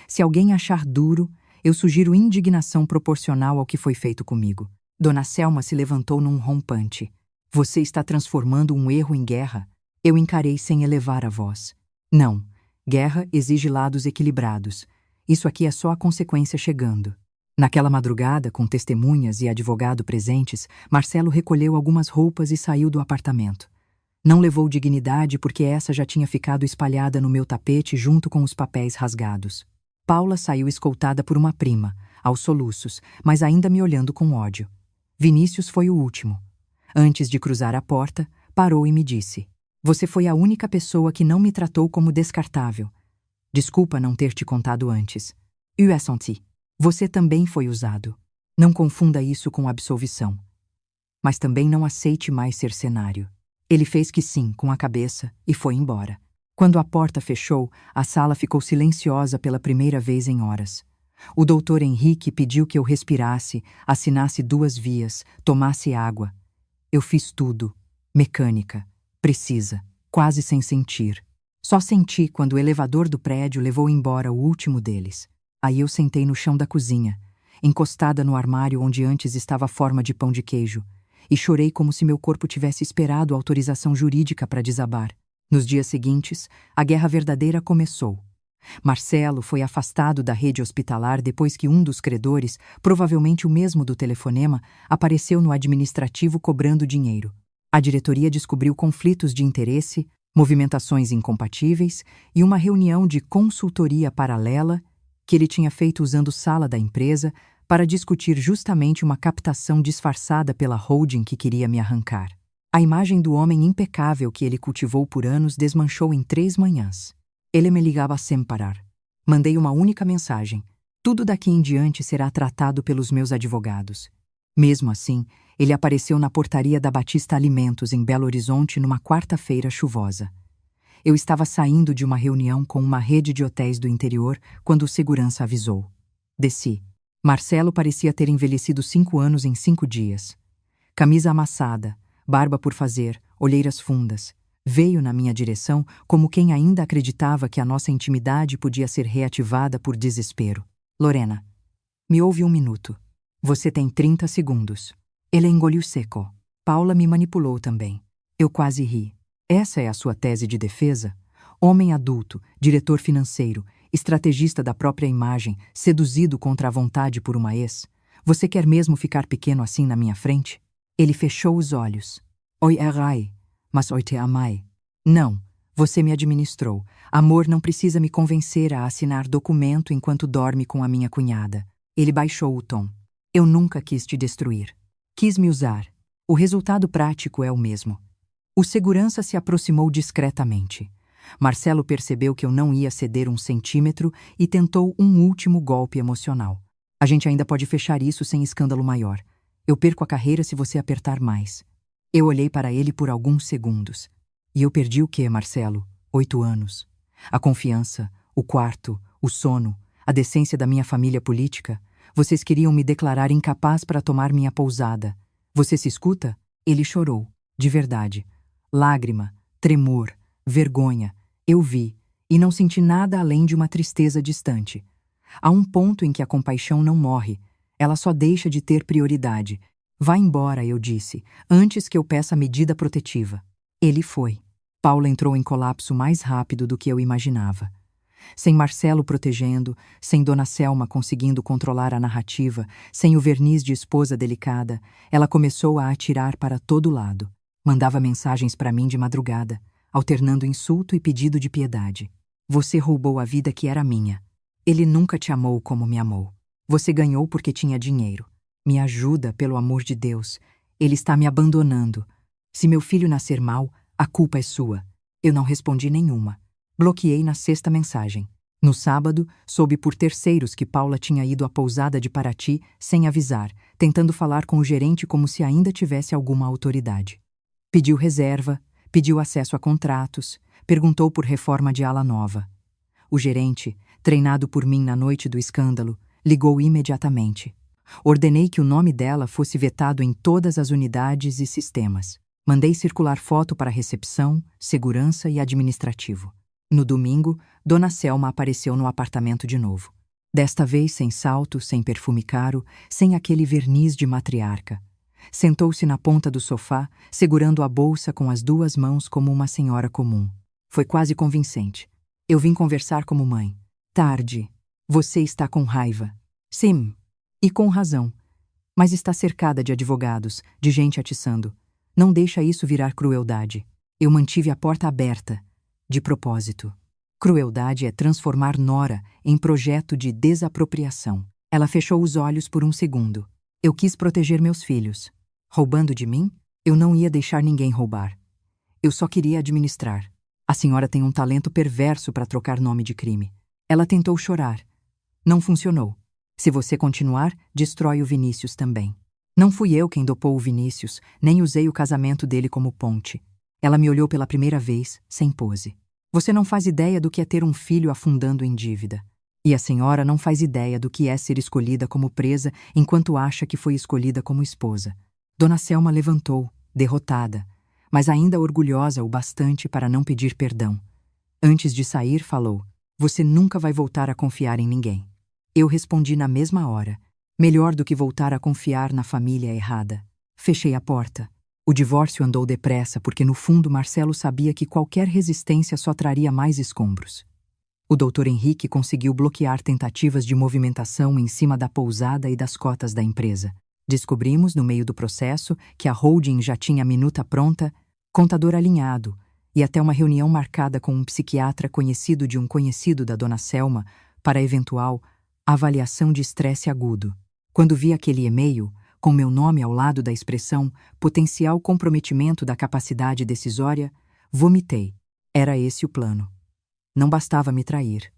Se alguém achar duro, eu sugiro indignação proporcional ao que foi feito comigo. Dona Selma se levantou num rompante. Você está transformando um erro em guerra? Eu encarei sem elevar a voz. Não, guerra exige lados equilibrados. Isso aqui é só a consequência chegando. Naquela madrugada, com testemunhas e advogado presentes, Marcelo recolheu algumas roupas e saiu do apartamento. Não levou dignidade porque essa já tinha ficado espalhada no meu tapete junto com os papéis rasgados. Paula saiu escoltada por uma prima, aos soluços, mas ainda me olhando com ódio. Vinícius foi o último. Antes de cruzar a porta, parou e me disse: você foi a única pessoa que não me tratou como descartável. Desculpa não ter te contado antes. Eu a senti. Você também foi usado. Não confunda isso com absolvição. Mas também não aceite mais ser cenário. Ele fez que sim, com a cabeça, e foi embora. Quando a porta fechou, a sala ficou silenciosa pela primeira vez em horas. O doutor Henrique pediu que eu respirasse, assinasse 2 vias, tomasse água. Eu fiz tudo. Mecânica. Precisa. Quase sem sentir. Só senti quando o elevador do prédio levou embora o último deles. Aí eu sentei no chão da cozinha, encostada no armário onde antes estava a forma de pão de queijo, e chorei como se meu corpo tivesse esperado autorização jurídica para desabar. Nos dias seguintes, a guerra verdadeira começou. Marcelo foi afastado da rede hospitalar depois que um dos credores, provavelmente o mesmo do telefonema, apareceu no administrativo cobrando dinheiro. A diretoria descobriu conflitos de interesse, movimentações incompatíveis e uma reunião de consultoria paralela que ele tinha feito usando sala da empresa para discutir justamente uma captação disfarçada pela holding que queria me arrancar. A imagem do homem impecável que ele cultivou por anos desmanchou em 3 manhãs. Ele me ligava sem parar. Mandei uma única mensagem: tudo daqui em diante será tratado pelos meus advogados. Mesmo assim, Ele apareceu na portaria da Batista Alimentos, em Belo Horizonte, numa quarta-feira chuvosa. Eu estava saindo de uma reunião com uma rede de hotéis do interior quando o segurança avisou. Desci. Marcelo parecia ter envelhecido 5 anos em 5 dias. Camisa amassada, barba por fazer, olheiras fundas. Veio na minha direção como quem ainda acreditava que a nossa intimidade podia ser reativada por desespero. Lorena, me ouve 1 minuto. Você tem 30 segundos. Ele engoliu seco. Paula me manipulou também. Eu quase ri. Essa é a sua tese de defesa? Homem adulto, diretor financeiro, estrategista da própria imagem, seduzido contra a vontade por uma ex. Você quer mesmo ficar pequeno assim na minha frente? Ele fechou os olhos. Oi errai, mas oi te amai. Não, você me administrou. Amor não precisa me convencer a assinar documento enquanto dorme com a minha cunhada. Ele baixou o tom. Eu nunca quis te destruir. Quis me usar. O resultado prático é o mesmo. O segurança se aproximou discretamente. Marcelo percebeu que eu não ia ceder 1 centímetro e tentou um último golpe emocional. A gente ainda pode fechar isso sem escândalo maior. Eu perco a carreira se você apertar mais. Eu olhei para ele por alguns segundos. E eu perdi o quê, Marcelo? 8 anos. A confiança, o quarto, o sono, a decência da minha família política. Vocês queriam me declarar incapaz para tomar minha pousada. Você se escuta? Ele chorou, de verdade. Lágrima, tremor, vergonha. Eu vi, e não senti nada além de uma tristeza distante. Há um ponto em que a compaixão não morre. Ela só deixa de ter prioridade. Vá embora, eu disse, antes que eu peça medida protetiva. Ele foi. Paula entrou em colapso mais rápido do que eu imaginava. Sem Marcelo protegendo, sem Dona Selma conseguindo controlar a narrativa, sem o verniz de esposa delicada, ela começou a atirar para todo lado. Mandava mensagens para mim de madrugada, alternando insulto e pedido de piedade. Você roubou a vida que era minha. Ele nunca te amou como me amou. Você ganhou porque tinha dinheiro. Me ajuda, pelo amor de Deus. Ele está me abandonando. Se meu filho nascer mal, a culpa é sua. Eu não respondi nenhuma. Bloqueei na 6ª mensagem. No sábado, soube por terceiros que Paula tinha ido à pousada de Paraty sem avisar, tentando falar com o gerente como se ainda tivesse alguma autoridade. Pediu reserva, pediu acesso a contratos, perguntou por reforma de ala nova. O gerente, treinado por mim na noite do escândalo, ligou imediatamente. Ordenei que o nome dela fosse vetado em todas as unidades e sistemas. Mandei circular foto para recepção, segurança e administrativo. No domingo, Dona Selma apareceu no apartamento de novo. Desta vez sem salto, sem perfume caro, sem aquele verniz de matriarca. Sentou-se na ponta do sofá, segurando a bolsa com as 2 mãos como uma senhora comum. Foi quase convincente. Eu vim conversar como mãe. Tarde. Você está com raiva. Sim. E com razão. Mas está cercada de advogados, de gente atiçando. Não deixa isso virar crueldade. Eu mantive a porta aberta. De propósito. Crueldade é transformar Nora em projeto de desapropriação. Ela fechou os olhos por 1 segundo. Eu quis proteger meus filhos. Roubando de mim? Eu não ia deixar ninguém roubar. Eu só queria administrar. A senhora tem um talento perverso para trocar nome de crime. Ela tentou chorar. Não funcionou. Se você continuar, destrói o Vinícius também. Não fui eu quem dopou o Vinícius, nem usei o casamento dele como ponte. Ela me olhou pela primeira vez, sem pose. Você não faz ideia do que é ter um filho afundando em dívida. E a senhora não faz ideia do que é ser escolhida como presa enquanto acha que foi escolhida como esposa. Dona Selma levantou, derrotada, mas ainda orgulhosa o bastante para não pedir perdão. Antes de sair, falou: Você nunca vai voltar a confiar em ninguém. Eu respondi na mesma hora: Melhor do que voltar a confiar na família errada. Fechei a porta. O divórcio andou depressa porque no fundo Marcelo sabia que qualquer resistência só traria mais escombros. O Dr. Henrique conseguiu bloquear tentativas de movimentação em cima da pousada e das cotas da empresa. Descobrimos, no meio do processo, que a holding já tinha a minuta pronta, contador alinhado, e até uma reunião marcada com um psiquiatra conhecido de um conhecido da Dona Selma para eventual avaliação de estresse agudo. Quando vi aquele e-mail, com meu nome ao lado da expressão potencial comprometimento da capacidade decisória, vomitei. Era esse o plano. Não bastava me trair.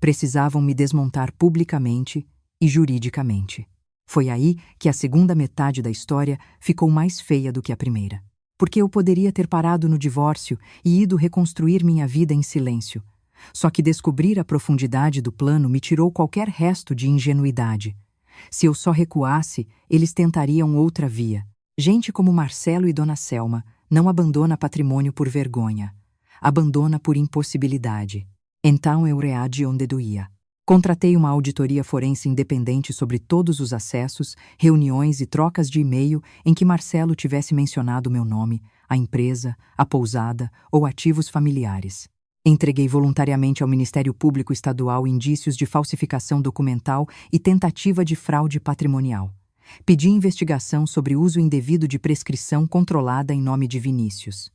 Precisavam me desmontar publicamente e juridicamente. Foi aí que a segunda metade da história ficou mais feia do que a primeira. Porque eu poderia ter parado no divórcio e ido reconstruir minha vida em silêncio. Só que descobrir a profundidade do plano me tirou qualquer resto de ingenuidade. Se eu só recuasse, eles tentariam outra via. Gente como Marcelo e Dona Selma não abandona patrimônio por vergonha. Abandona por impossibilidade. Então eu reagi onde doía. Contratei uma auditoria forense independente sobre todos os acessos, reuniões e trocas de e-mail em que Marcelo tivesse mencionado meu nome, a empresa, a pousada ou ativos familiares. Entreguei voluntariamente ao Ministério Público Estadual indícios de falsificação documental e tentativa de fraude patrimonial. Pedi investigação sobre uso indevido de prescrição controlada em nome de Vinícius.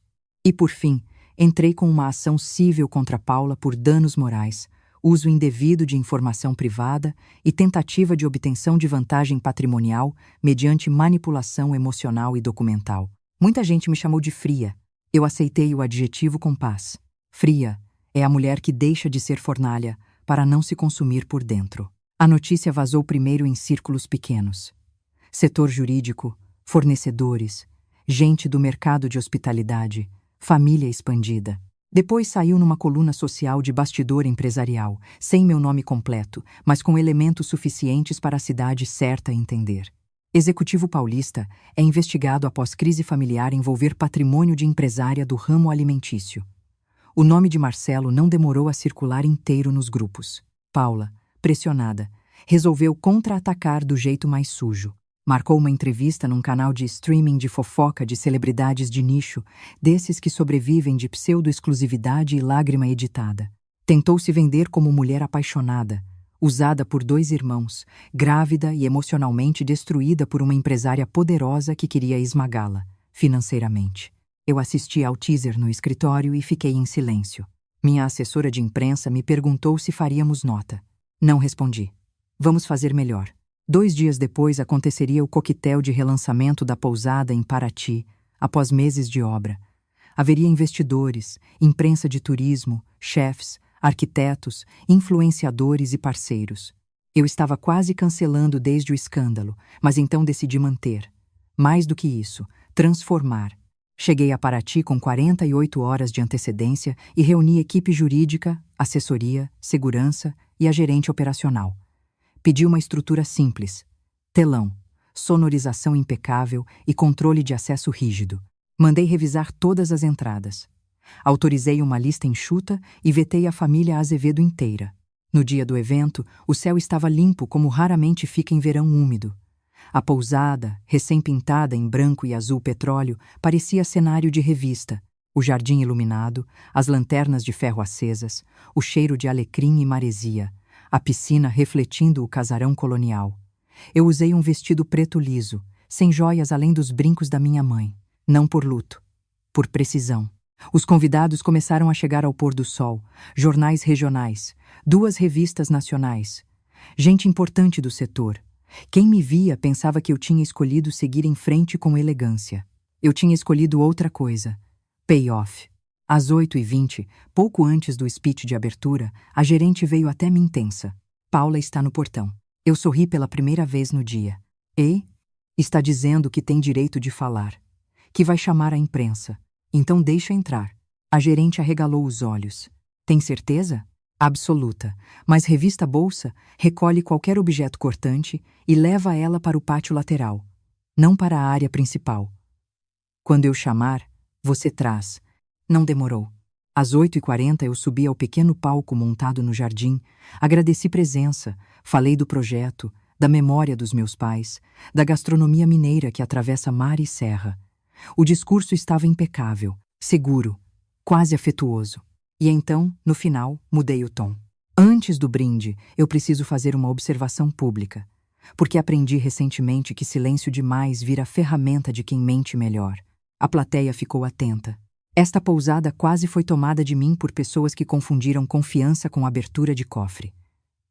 E, por fim, entrei com uma ação cível contra Paula por danos morais, uso indevido de informação privada e tentativa de obtenção de vantagem patrimonial mediante manipulação emocional e documental. Muita gente me chamou de fria. Eu aceitei o adjetivo com paz. Fria é a mulher que deixa de ser fornalha para não se consumir por dentro. A notícia vazou primeiro em círculos pequenos. Setor jurídico, fornecedores, gente do mercado de hospitalidade, família expandida. Depois saiu numa coluna social de bastidor empresarial, sem meu nome completo, mas com elementos suficientes para a cidade certa entender. Executivo paulista é investigado após crise familiar envolver patrimônio de empresária do ramo alimentício. O nome de Marcelo não demorou a circular inteiro nos grupos. Paula, pressionada, resolveu contra-atacar do jeito mais sujo. Marcou uma entrevista num canal de streaming de fofoca de celebridades de nicho, desses que sobrevivem de pseudo-exclusividade e lágrima editada. Tentou se vender como mulher apaixonada, usada por 2 irmãos, grávida e emocionalmente destruída por uma empresária poderosa que queria esmagá-la, financeiramente. Eu assisti ao teaser no escritório e fiquei em silêncio. Minha assessora de imprensa me perguntou se faríamos nota. Não respondi. Vamos fazer melhor. 2 dias depois aconteceria o coquetel de relançamento da pousada em Paraty, após meses de obra. Haveria investidores, imprensa de turismo, chefes, arquitetos, influenciadores e parceiros. Eu estava quase cancelando desde o escândalo, mas então decidi manter. Mais do que isso, transformar. Cheguei a Paraty com 48 horas de antecedência e reuni equipe jurídica, assessoria, segurança e a gerente operacional. Pedi uma estrutura simples, telão, sonorização impecável e controle de acesso rígido. Mandei revisar todas as entradas. Autorizei uma lista enxuta e vetei a família Azevedo inteira. No dia do evento, o céu estava limpo como raramente fica em verão úmido. A pousada, recém-pintada em branco e azul petróleo, parecia cenário de revista. O jardim iluminado, as lanternas de ferro acesas, o cheiro de alecrim e maresia, a piscina refletindo o casarão colonial. Eu usei um vestido preto liso, sem joias além dos brincos da minha mãe. Não por luto, por precisão. Os convidados começaram a chegar ao pôr do sol, jornais regionais, 2 revistas nacionais. Gente importante do setor. Quem me via pensava que eu tinha escolhido seguir em frente com elegância. Eu tinha escolhido outra coisa. Payoff. Às 8h20, pouco antes do speech de abertura, a gerente veio até mim tensa. Paula está no portão. Eu sorri pela primeira vez no dia. E? Está dizendo que tem direito de falar. Que vai chamar a imprensa. Então deixa entrar. A gerente arregalou os olhos. Tem certeza? Absoluta. Mas revista a bolsa, recolhe qualquer objeto cortante e leva ela para o pátio lateral. Não para a área principal. Quando eu chamar, você traz. Não demorou. Às 8h40 eu subi ao pequeno palco montado no jardim, agradeci presença, falei do projeto, da memória dos meus pais, da gastronomia mineira que atravessa mar e serra. O discurso estava impecável, seguro, quase afetuoso. E então, no final, mudei o tom. Antes do brinde, eu preciso fazer uma observação pública, porque aprendi recentemente que silêncio demais vira ferramenta de quem mente melhor. A plateia ficou atenta. Esta pousada quase foi tomada de mim por pessoas que confundiram confiança com abertura de cofre.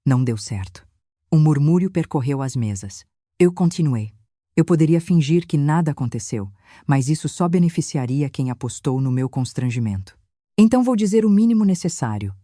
Não deu certo. Um murmúrio percorreu as mesas. Eu continuei. Eu poderia fingir que nada aconteceu, mas isso só beneficiaria quem apostou no meu constrangimento. Então vou dizer o mínimo necessário.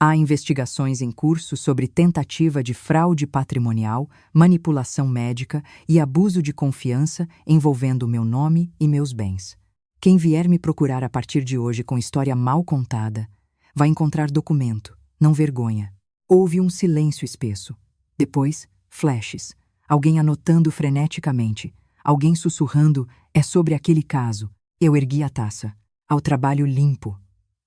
Há investigações em curso sobre tentativa de fraude patrimonial, manipulação médica e abuso de confiança envolvendo meu nome e meus bens. Quem vier me procurar a partir de hoje com história mal contada, vai encontrar documento, não vergonha. Houve um silêncio espesso. Depois, flashes. Alguém anotando freneticamente. Alguém sussurrando, é sobre aquele caso. Eu ergui a taça. Ao trabalho limpo.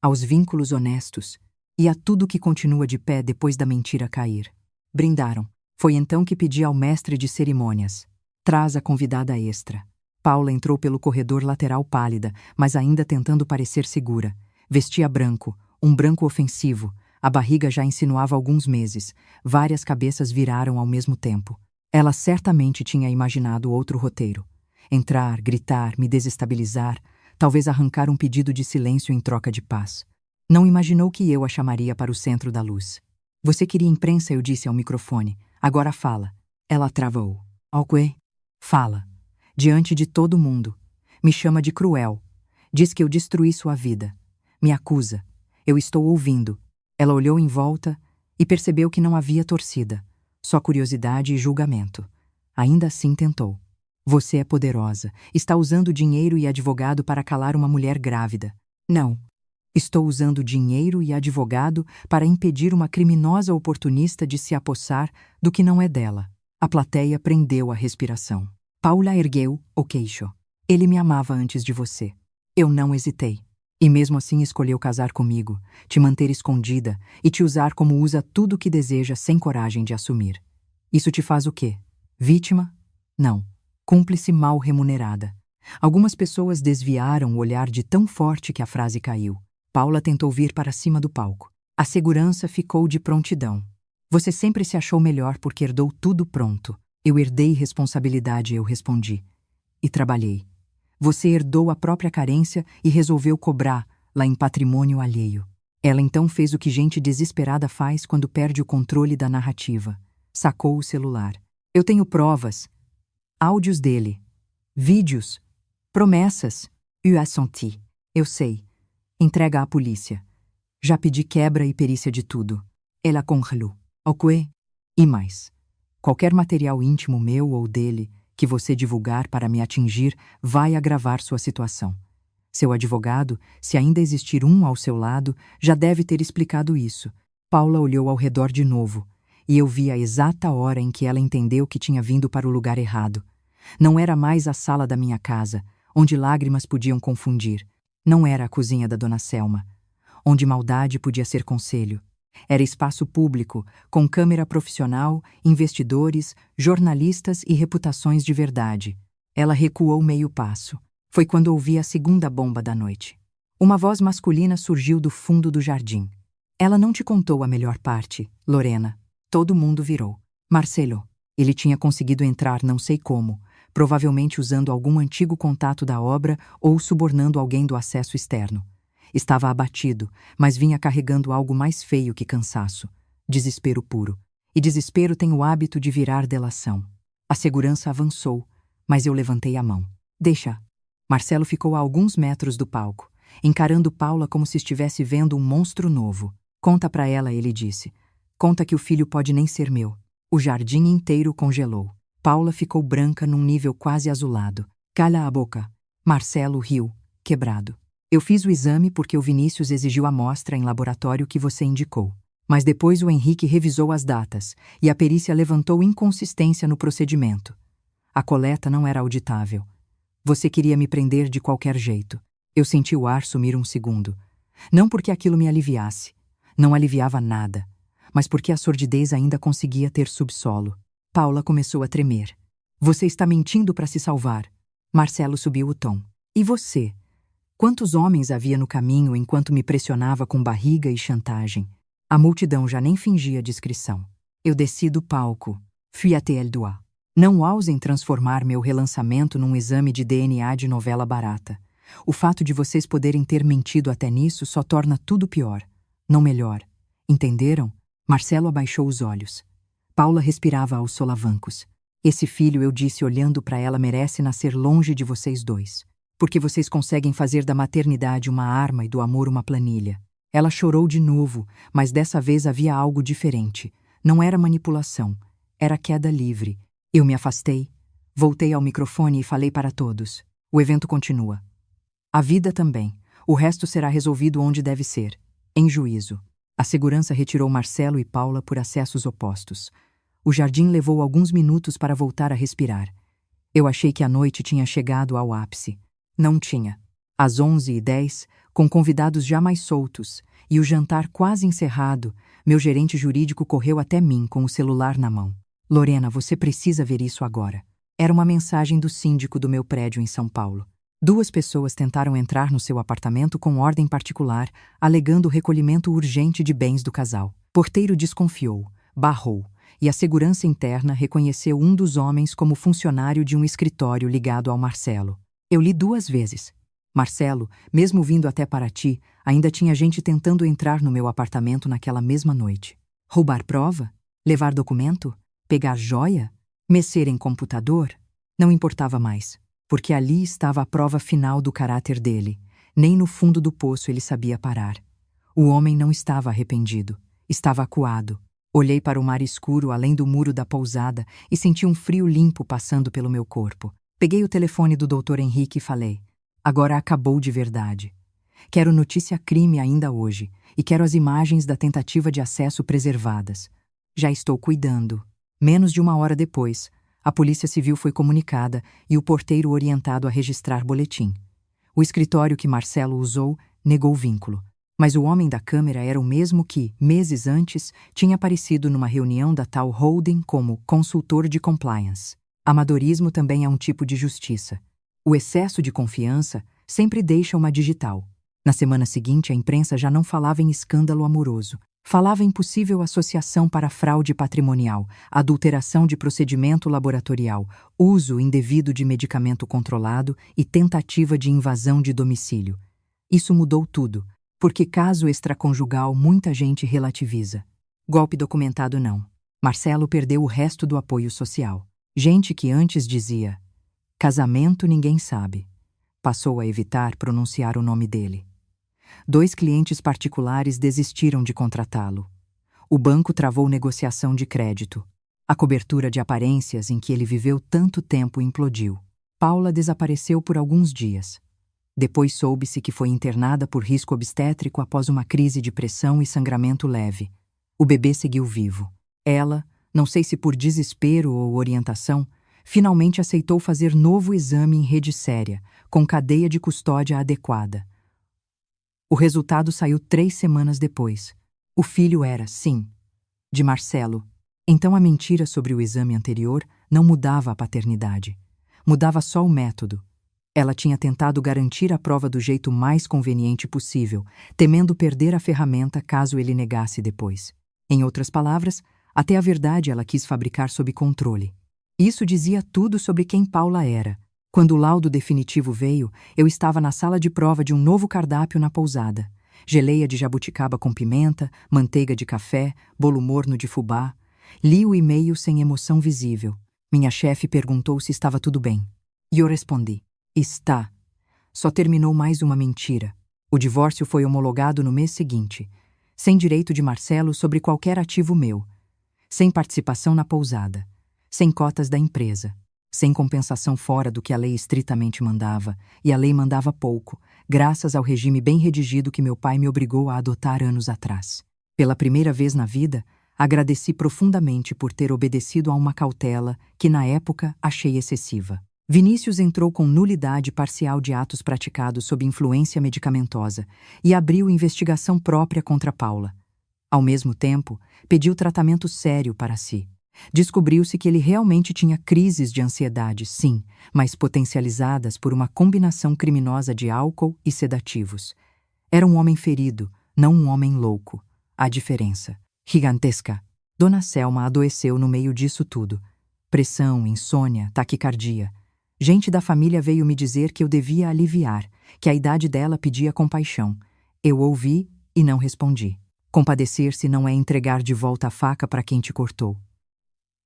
Aos vínculos honestos. E a tudo que continua de pé depois da mentira cair. Brindaram. Foi então que pedi ao mestre de cerimônias. Traz a convidada extra. Paula entrou pelo corredor lateral pálida, mas ainda tentando parecer segura. Vestia branco, um branco ofensivo. A barriga já insinuava alguns meses. Várias cabeças viraram ao mesmo tempo. Ela certamente tinha imaginado outro roteiro. Entrar, gritar, me desestabilizar, talvez arrancar um pedido de silêncio em troca de paz. Não imaginou que eu a chamaria para o centro da luz. Você queria imprensa, eu disse ao microfone. Agora fala. Ela travou. Ok? Fala. Diante de todo mundo. Me chama de cruel. Diz que eu destruí sua vida. Me acusa. Eu estou ouvindo. Ela olhou em volta e percebeu que não havia torcida. Só curiosidade e julgamento. Ainda assim tentou. Você é poderosa. Está usando dinheiro e advogado para calar uma mulher grávida. Não. Estou usando dinheiro e advogado para impedir uma criminosa oportunista de se apossar do que não é dela. A plateia prendeu a respiração. Paula ergueu o queixo. Ele me amava antes de você. Eu não hesitei. E mesmo assim escolheu casar comigo, te manter escondida e te usar como usa tudo o que deseja sem coragem de assumir. Isso te faz o quê? Vítima? Não. Cúmplice mal remunerada. Algumas pessoas desviaram o olhar de tão forte que a frase caiu. Paula tentou vir para cima do palco. A segurança ficou de prontidão. Você sempre se achou melhor porque herdou tudo pronto. Eu herdei responsabilidade, eu respondi. E trabalhei. Você herdou a própria carência e resolveu cobrar, lá em patrimônio alheio. Ela então fez o que gente desesperada faz quando perde o controle da narrativa. Sacou o celular. Eu tenho provas. Áudios dele. Vídeos. Promessas. Eu a senti. Eu sei. Entrega à polícia. Já pedi quebra e perícia de tudo. Ela congelou. Ok? E mais. Qualquer material íntimo meu ou dele que você divulgar para me atingir vai agravar sua situação. Seu advogado, se ainda existir um ao seu lado, já deve ter explicado isso. Paula olhou ao redor de novo, e eu vi a exata hora em que ela entendeu que tinha vindo para o lugar errado. Não era mais a sala da minha casa, onde lágrimas podiam confundir. Não era a cozinha da Dona Selma, onde maldade podia ser conselho. Era espaço público, com câmera profissional, investidores, jornalistas e reputações de verdade. Ela recuou meio passo. Foi quando ouvi a segunda bomba da noite. Uma voz masculina surgiu do fundo do jardim. Ela não te contou a melhor parte, Lorena. Todo mundo virou. Marcelo. Ele tinha conseguido entrar não sei como, provavelmente usando algum antigo contato da obra ou subornando alguém do acesso externo. Estava abatido, mas vinha carregando algo mais feio que cansaço. Desespero puro. E desespero tem o hábito de virar delação. A segurança avançou, mas eu levantei a mão. Deixa. Marcelo ficou a alguns metros do palco, encarando Paula como se estivesse vendo um monstro novo. Conta pra ela, ele disse. Conta que o filho pode nem ser meu. O jardim inteiro congelou. Paula ficou branca num nível quase azulado. Cala a boca. Marcelo riu, quebrado. Eu fiz o exame porque o Vinícius exigiu a amostra em laboratório que você indicou. Mas depois o Henrique revisou as datas e a perícia levantou inconsistência no procedimento. A coleta não era auditável. Você queria me prender de qualquer jeito. Eu senti o ar sumir um segundo. Não porque aquilo me aliviasse. Não aliviava nada. Mas porque a sordidez ainda conseguia ter subsolo. Paula começou a tremer. Você está mentindo para se salvar. Marcelo subiu o tom. E você? Quantos homens havia no caminho enquanto me pressionava com barriga e chantagem? A multidão já nem fingia discrição. Eu desci do palco. Fui até El Doigt. Não ousem transformar meu relançamento num exame de DNA de novela barata. O fato de vocês poderem ter mentido até nisso só torna tudo pior, não melhor. Entenderam? Marcelo abaixou os olhos. Paula respirava aos solavancos. Esse filho, eu disse olhando para ela, merece nascer longe de vocês dois. Porque vocês conseguem fazer da maternidade uma arma e do amor uma planilha. Ela chorou de novo, mas dessa vez havia algo diferente. Não era manipulação, era queda livre. Eu me afastei, voltei ao microfone e falei para todos. O evento continua. A vida também. O resto será resolvido onde deve ser, em juízo. A segurança retirou Marcelo e Paula por acessos opostos. O jardim levou alguns minutos para voltar a respirar. Eu achei que a noite tinha chegado ao ápice. Não tinha. Às 11h10, com convidados já mais soltos, e o jantar quase encerrado, meu gerente jurídico correu até mim com o celular na mão. Lorena, você precisa ver isso agora. Era uma mensagem do síndico do meu prédio em São Paulo. 2 pessoas tentaram entrar no seu apartamento com ordem particular, alegando o recolhimento urgente de bens do casal. Porteiro desconfiou, barrou, e a segurança interna reconheceu um dos homens como funcionário de um escritório ligado ao Marcelo. Eu li 2 vezes. Marcelo, mesmo vindo até Paraty, ainda tinha gente tentando entrar no meu apartamento naquela mesma noite. Roubar prova? Levar documento? Pegar joia? Mexer em computador? Não importava mais, porque ali estava a prova final do caráter dele. Nem no fundo do poço ele sabia parar. O homem não estava arrependido, estava acuado. Olhei para o mar escuro além do muro da pousada e senti um frio limpo passando pelo meu corpo. Peguei o telefone do Dr. Henrique e falei: agora acabou de verdade. Quero notícia crime ainda hoje e quero as imagens da tentativa de acesso preservadas. Já estou cuidando. Menos de 1 hora depois, a Polícia Civil foi comunicada e o porteiro orientado a registrar boletim. O escritório que Marcelo usou negou vínculo, mas o homem da câmera era o mesmo que, meses antes, tinha aparecido numa reunião da tal holding como consultor de compliance. Amadorismo também é um tipo de justiça. O excesso de confiança sempre deixa uma digital. Na semana seguinte, a imprensa já não falava em escândalo amoroso. Falava em possível associação para fraude patrimonial, adulteração de procedimento laboratorial, uso indevido de medicamento controlado e tentativa de invasão de domicílio. Isso mudou tudo, porque caso extraconjugal muita gente relativiza. Golpe documentado não. Marcelo perdeu o resto do apoio social. Gente que antes dizia casamento ninguém sabe, passou a evitar pronunciar o nome dele. 2 clientes particulares desistiram de contratá-lo. O banco travou negociação de crédito. A cobertura de aparências em que ele viveu tanto tempo implodiu. Paula desapareceu por alguns dias. Depois soube-se que foi internada por risco obstétrico após uma crise de pressão e sangramento leve. O bebê seguiu vivo. Ela, não sei se por desespero ou orientação, finalmente aceitou fazer novo exame em rede séria, com cadeia de custódia adequada. O resultado saiu 3 semanas depois. O filho era, sim, de Marcelo. Então a mentira sobre o exame anterior não mudava a paternidade. Mudava só o método. Ela tinha tentado garantir a prova do jeito mais conveniente possível, temendo perder a ferramenta caso ele negasse depois. Em outras palavras, até a verdade ela quis fabricar sob controle. Isso dizia tudo sobre quem Paula era. Quando o laudo definitivo veio, eu estava na sala de prova de um novo cardápio na pousada. Geleia de jabuticaba com pimenta, manteiga de café, bolo morno de fubá. Li o e-mail sem emoção visível. Minha chefe perguntou se estava tudo bem. E eu respondi: está. Só terminou mais uma mentira. O divórcio foi homologado no mês seguinte, sem direito de Marcelo sobre qualquer ativo meu, sem participação na pousada, sem cotas da empresa, sem compensação fora do que a lei estritamente mandava, e a lei mandava pouco, graças ao regime bem redigido que meu pai me obrigou a adotar anos atrás. Pela primeira vez na vida, agradeci profundamente por ter obedecido a uma cautela que, na época, achei excessiva. Vinícius entrou com nulidade parcial de atos praticados sob influência medicamentosa e abriu investigação própria contra Paula. Ao mesmo tempo, pediu tratamento sério para si. Descobriu-se que ele realmente tinha crises de ansiedade, sim, mas potencializadas por uma combinação criminosa de álcool e sedativos. Era um homem ferido, não um homem louco. A diferença, gigantesca. Dona Selma adoeceu no meio disso tudo. Pressão, insônia, taquicardia. Gente da família veio me dizer que eu devia aliviar, que a idade dela pedia compaixão. Eu ouvi e não respondi. Compadecer-se não é entregar de volta a faca para quem te cortou.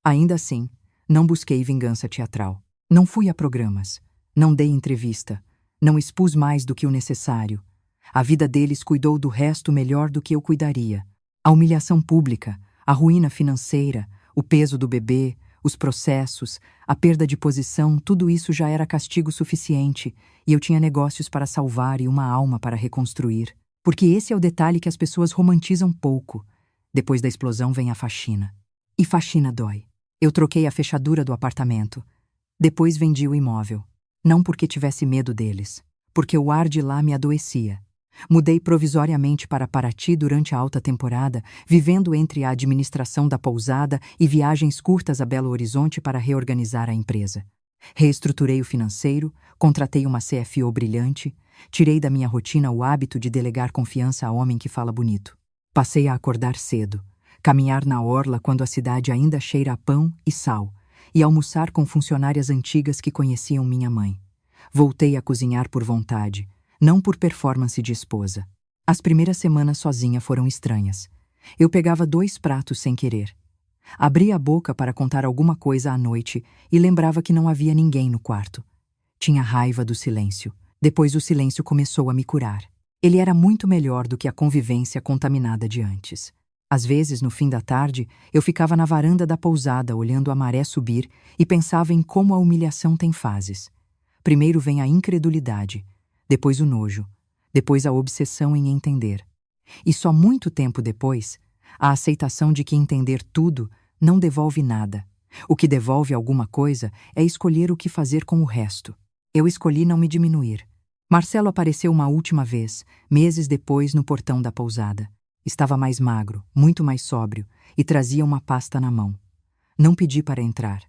Ainda assim, não busquei vingança teatral. Não fui a programas. Não dei entrevista. Não expus mais do que o necessário. A vida deles cuidou do resto melhor do que eu cuidaria. A humilhação pública, a ruína financeira, o peso do bebê, os processos, a perda de posição, tudo isso já era castigo suficiente, e eu tinha negócios para salvar e uma alma para reconstruir. Porque esse é o detalhe que as pessoas romantizam pouco. Depois da explosão vem a faxina. E faxina dói. Eu troquei a fechadura do apartamento. Depois vendi o imóvel. Não porque tivesse medo deles, porque o ar de lá me adoecia. Mudei provisoriamente para Paraty durante a alta temporada, vivendo entre a administração da pousada e viagens curtas a Belo Horizonte para reorganizar a empresa. Reestruturei o financeiro, contratei uma CFO brilhante, tirei da minha rotina o hábito de delegar confiança a homem que fala bonito. Passei a acordar cedo, caminhar na orla quando a cidade ainda cheira a pão e sal, e almoçar com funcionárias antigas que conheciam minha mãe. Voltei a cozinhar por vontade, não por performance de esposa. As primeiras semanas sozinha foram estranhas. Eu pegava 2 pratos sem querer. Abria a boca para contar alguma coisa à noite e lembrava que não havia ninguém no quarto. Tinha raiva do silêncio. Depois o silêncio começou a me curar. Ele era muito melhor do que a convivência contaminada de antes. Às vezes, no fim da tarde, eu ficava na varanda da pousada olhando a maré subir e pensava em como a humilhação tem fases. Primeiro vem a incredulidade, depois o nojo, depois a obsessão em entender. E só muito tempo depois, a aceitação de que entender tudo não devolve nada. O que devolve alguma coisa é escolher o que fazer com o resto. Eu escolhi não me diminuir. Marcelo apareceu uma última vez, meses depois, no portão da pousada. Estava mais magro, muito mais sóbrio, e trazia uma pasta na mão. Não pedi para entrar.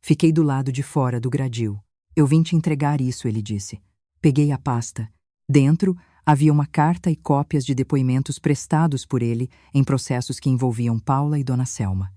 Fiquei do lado de fora do gradil. Eu vim te entregar isso, ele disse. Peguei a pasta. Dentro havia uma carta e cópias de depoimentos prestados por ele em processos que envolviam Paula e Dona Selma.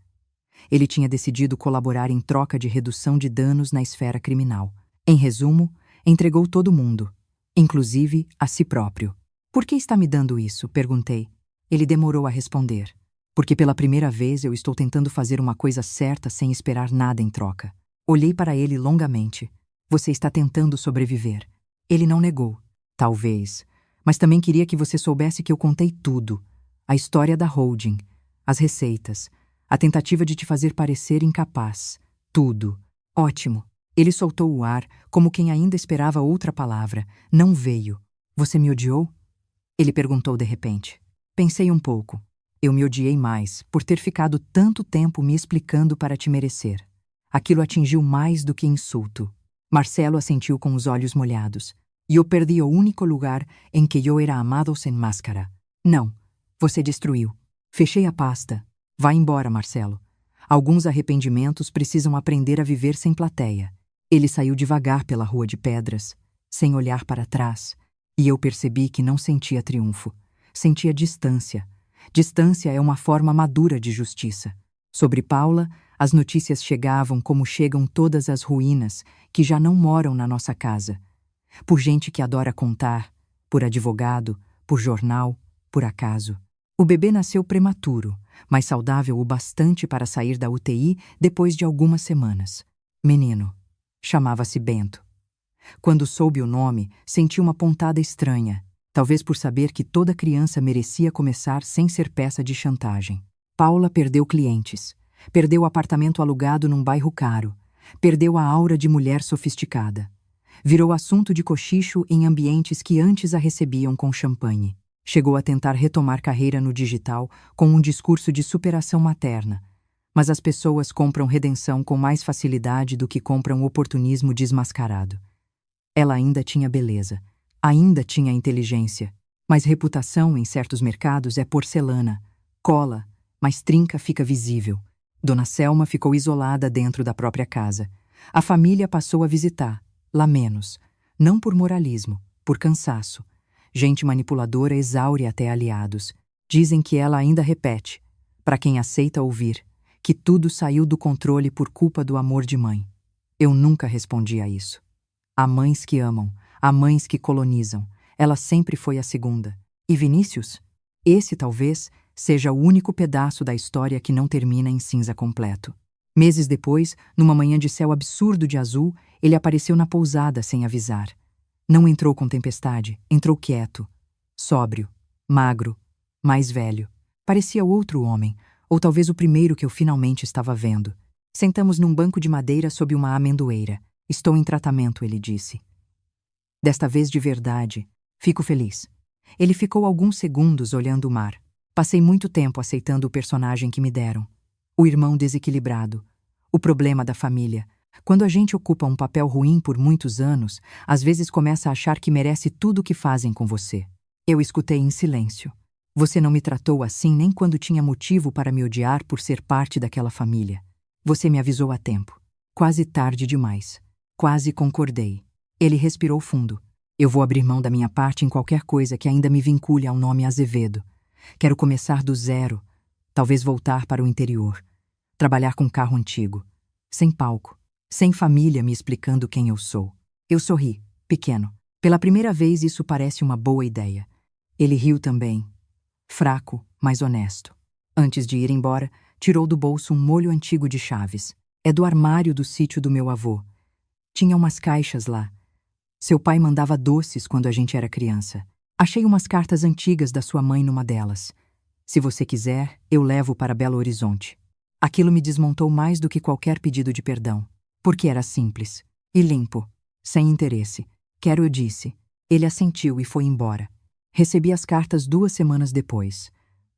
Ele tinha decidido colaborar em troca de redução de danos na esfera criminal. Em resumo, entregou todo mundo, inclusive a si próprio. Por que está me dando isso? Perguntei. Ele demorou a responder. Porque pela primeira vez eu estou tentando fazer uma coisa certa sem esperar nada em troca. Olhei para ele longamente. Você está tentando sobreviver. Ele não negou. Talvez. Mas também queria que você soubesse que eu contei tudo. A história da holding, as receitas, a tentativa de te fazer parecer incapaz. Tudo. Ótimo. Ele soltou o ar, como quem ainda esperava outra palavra. Não veio. Você me odiou? Ele perguntou de repente. Pensei um pouco. Eu me odiei mais, por ter ficado tanto tempo me explicando para te merecer. Aquilo atingiu mais do que insulto. Marcelo assentiu com os olhos molhados. Eu perdi o único lugar em que eu era amado sem máscara. Não, você destruiu. Fechei a pasta. Vá embora, Marcelo. Alguns arrependimentos precisam aprender a viver sem plateia. Ele saiu devagar pela rua de pedras, sem olhar para trás, e eu percebi que não sentia triunfo. Sentia distância. Distância é uma forma madura de justiça. Sobre Paula, as notícias chegavam como chegam todas as ruínas que já não moram na nossa casa. Por gente que adora contar, por advogado, por jornal, por acaso. O bebê nasceu prematuro, mas saudável o bastante para sair da UTI depois de algumas semanas. Menino. Chamava-se Bento. Quando soube o nome, senti uma pontada estranha, talvez por saber que toda criança merecia começar sem ser peça de chantagem. Paula perdeu clientes, perdeu o apartamento alugado num bairro caro, perdeu a aura de mulher sofisticada. Virou assunto de cochicho em ambientes que antes a recebiam com champanhe. Chegou a tentar retomar carreira no digital com um discurso de superação materna, mas as pessoas compram redenção com mais facilidade do que compram oportunismo desmascarado. Ela ainda tinha beleza, ainda tinha inteligência, mas reputação em certos mercados é porcelana, cola, mas trinca fica visível. Dona Selma ficou isolada dentro da própria casa. A família passou a visitar, lá menos, não por moralismo, por cansaço. Gente manipuladora exaure até aliados. Dizem que ela ainda repete, para quem aceita ouvir, que tudo saiu do controle por culpa do amor de mãe. Eu nunca respondi a isso. Há mães que amam, há mães que colonizam. Ela sempre foi a segunda. E Vinícius? Esse, talvez, seja o único pedaço da história que não termina em cinza completo. Meses depois, numa manhã de céu absurdo de azul, ele apareceu na pousada sem avisar. Não entrou com tempestade, entrou quieto. Sóbrio, magro, mais velho. Parecia outro homem, ou talvez o primeiro que eu finalmente estava vendo. Sentamos num banco de madeira sob uma amendoeira. Estou em tratamento, ele disse. Desta vez de verdade. Fico feliz. Ele ficou alguns segundos olhando o mar. Passei muito tempo aceitando o personagem que me deram. O irmão desequilibrado. O problema da família. Quando a gente ocupa um papel ruim por muitos anos, às vezes começa a achar que merece tudo o que fazem com você. Eu escutei em silêncio. Você não me tratou assim nem quando tinha motivo para me odiar por ser parte daquela família. Você me avisou a tempo. Quase tarde demais. Quase concordei. Ele respirou fundo. Eu vou abrir mão da minha parte em qualquer coisa que ainda me vincule ao nome Azevedo. Quero começar do zero. Talvez voltar para o interior. Trabalhar com carro antigo. Sem palco. Sem família me explicando quem eu sou. Eu sorri, pequeno. Pela primeira vez isso parece uma boa ideia. Ele riu também. Fraco, mas honesto. Antes de ir embora, tirou do bolso um molho antigo de chaves. É do armário do sítio do meu avô. Tinha umas caixas lá. Seu pai mandava doces quando a gente era criança. Achei umas cartas antigas da sua mãe numa delas. Se você quiser, eu levo para Belo Horizonte. Aquilo me desmontou mais do que qualquer pedido de perdão. Porque era simples. E limpo. Sem interesse. Quero, eu disse. Ele assentiu e foi embora. Recebi as cartas 2 semanas depois.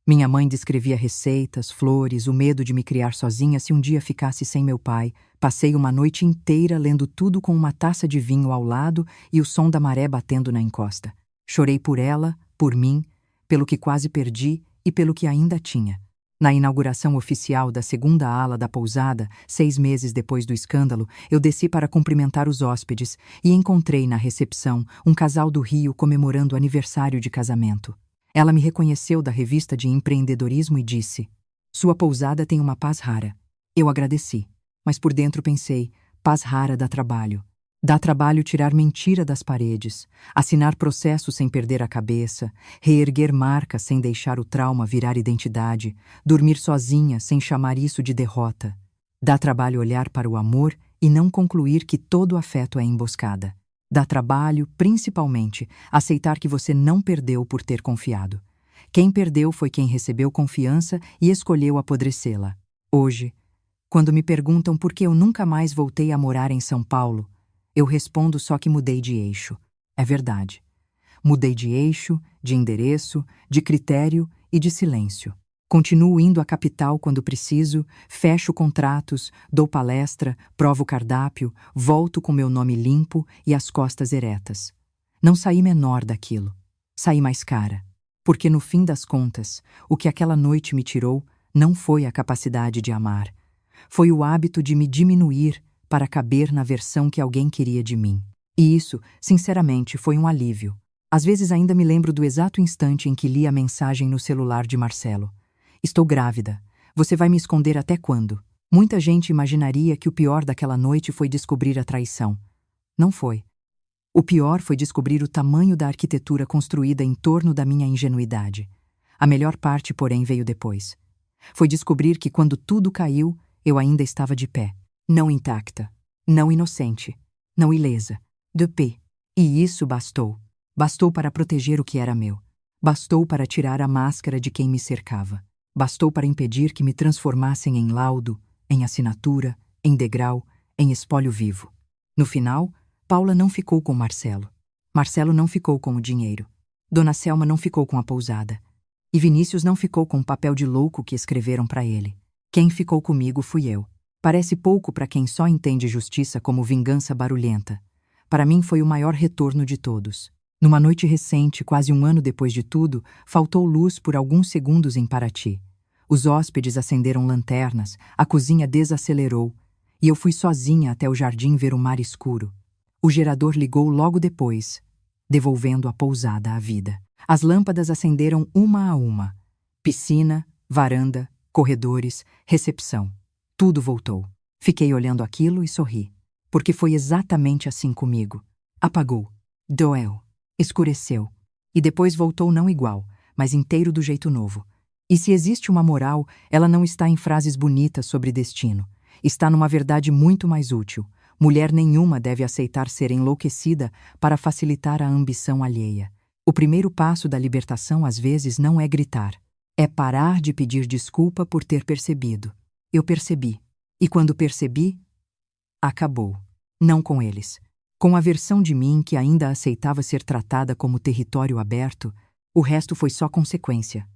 Minha mãe descrevia receitas, flores, o medo de me criar sozinha se um dia ficasse sem meu pai. Passei uma noite inteira lendo tudo com uma taça de vinho ao lado e o som da maré batendo na encosta. Chorei por ela, por mim, pelo que quase perdi e pelo que ainda tinha. Na inauguração oficial da 2ª ala da pousada, 6 meses depois do escândalo, eu desci para cumprimentar os hóspedes e encontrei na recepção um casal do Rio comemorando aniversário de casamento. Ela me reconheceu da revista de empreendedorismo e disse: "Sua pousada tem uma paz rara." Eu agradeci, mas por dentro pensei: paz rara dá trabalho. Dá trabalho tirar mentira das paredes, assinar processo sem perder a cabeça, reerguer marcas sem deixar o trauma virar identidade, dormir sozinha sem chamar isso de derrota. Dá trabalho olhar para o amor e não concluir que todo afeto é emboscada. Dá trabalho, principalmente, aceitar que você não perdeu por ter confiado. Quem perdeu foi quem recebeu confiança e escolheu apodrecê-la. Hoje, quando me perguntam por que eu nunca mais voltei a morar em São Paulo, eu respondo só que mudei de eixo. É verdade. Mudei de eixo, de endereço, de critério e de silêncio. Continuo indo à capital quando preciso, fecho contratos, dou palestra, provo cardápio, volto com meu nome limpo e as costas eretas. Não saí menor daquilo. Saí mais cara. Porque no fim das contas, o que aquela noite me tirou não foi a capacidade de amar. Foi o hábito de me diminuir para caber na versão que alguém queria de mim. E isso, sinceramente, foi um alívio. Às vezes ainda me lembro do exato instante em que li a mensagem no celular de Marcelo. Estou grávida. Você vai me esconder até quando? Muita gente imaginaria que o pior daquela noite foi descobrir a traição. Não foi. O pior foi descobrir o tamanho da arquitetura construída em torno da minha ingenuidade. A melhor parte, porém, veio depois. Foi descobrir que quando tudo caiu, eu ainda estava de pé. Não intacta. Não inocente. Não ilesa. De pé. E isso bastou. Bastou para proteger o que era meu. Bastou para tirar a máscara de quem me cercava. Bastou para impedir que me transformassem em laudo, em assinatura, em degrau, em espólio vivo. No final, Paula não ficou com Marcelo. Marcelo não ficou com o dinheiro. Dona Selma não ficou com a pousada. E Vinícius não ficou com o papel de louco que escreveram para ele. Quem ficou comigo fui eu. Parece pouco para quem só entende justiça como vingança barulhenta. Para mim foi o maior retorno de todos. Numa noite recente, quase 1 ano depois de tudo, faltou luz por alguns segundos em Paraty. Os hóspedes acenderam lanternas, a cozinha desacelerou, e eu fui sozinha até o jardim ver o mar escuro. O gerador ligou logo depois, devolvendo a pousada à vida. As lâmpadas acenderam uma a uma. Piscina, varanda, corredores, recepção. Tudo voltou. Fiquei olhando aquilo e sorri. Porque foi exatamente assim comigo. Apagou. Doeu. Escureceu. E depois voltou não igual, mas inteiro do jeito novo. E se existe uma moral, ela não está em frases bonitas sobre destino. Está numa verdade muito mais útil. Mulher nenhuma deve aceitar ser enlouquecida para facilitar a ambição alheia. O primeiro passo da libertação às vezes não é gritar. É parar de pedir desculpa por ter percebido. Eu percebi. E quando percebi, acabou. Não com eles. Com a versão de mim que ainda aceitava ser tratada como território aberto, o resto foi só consequência.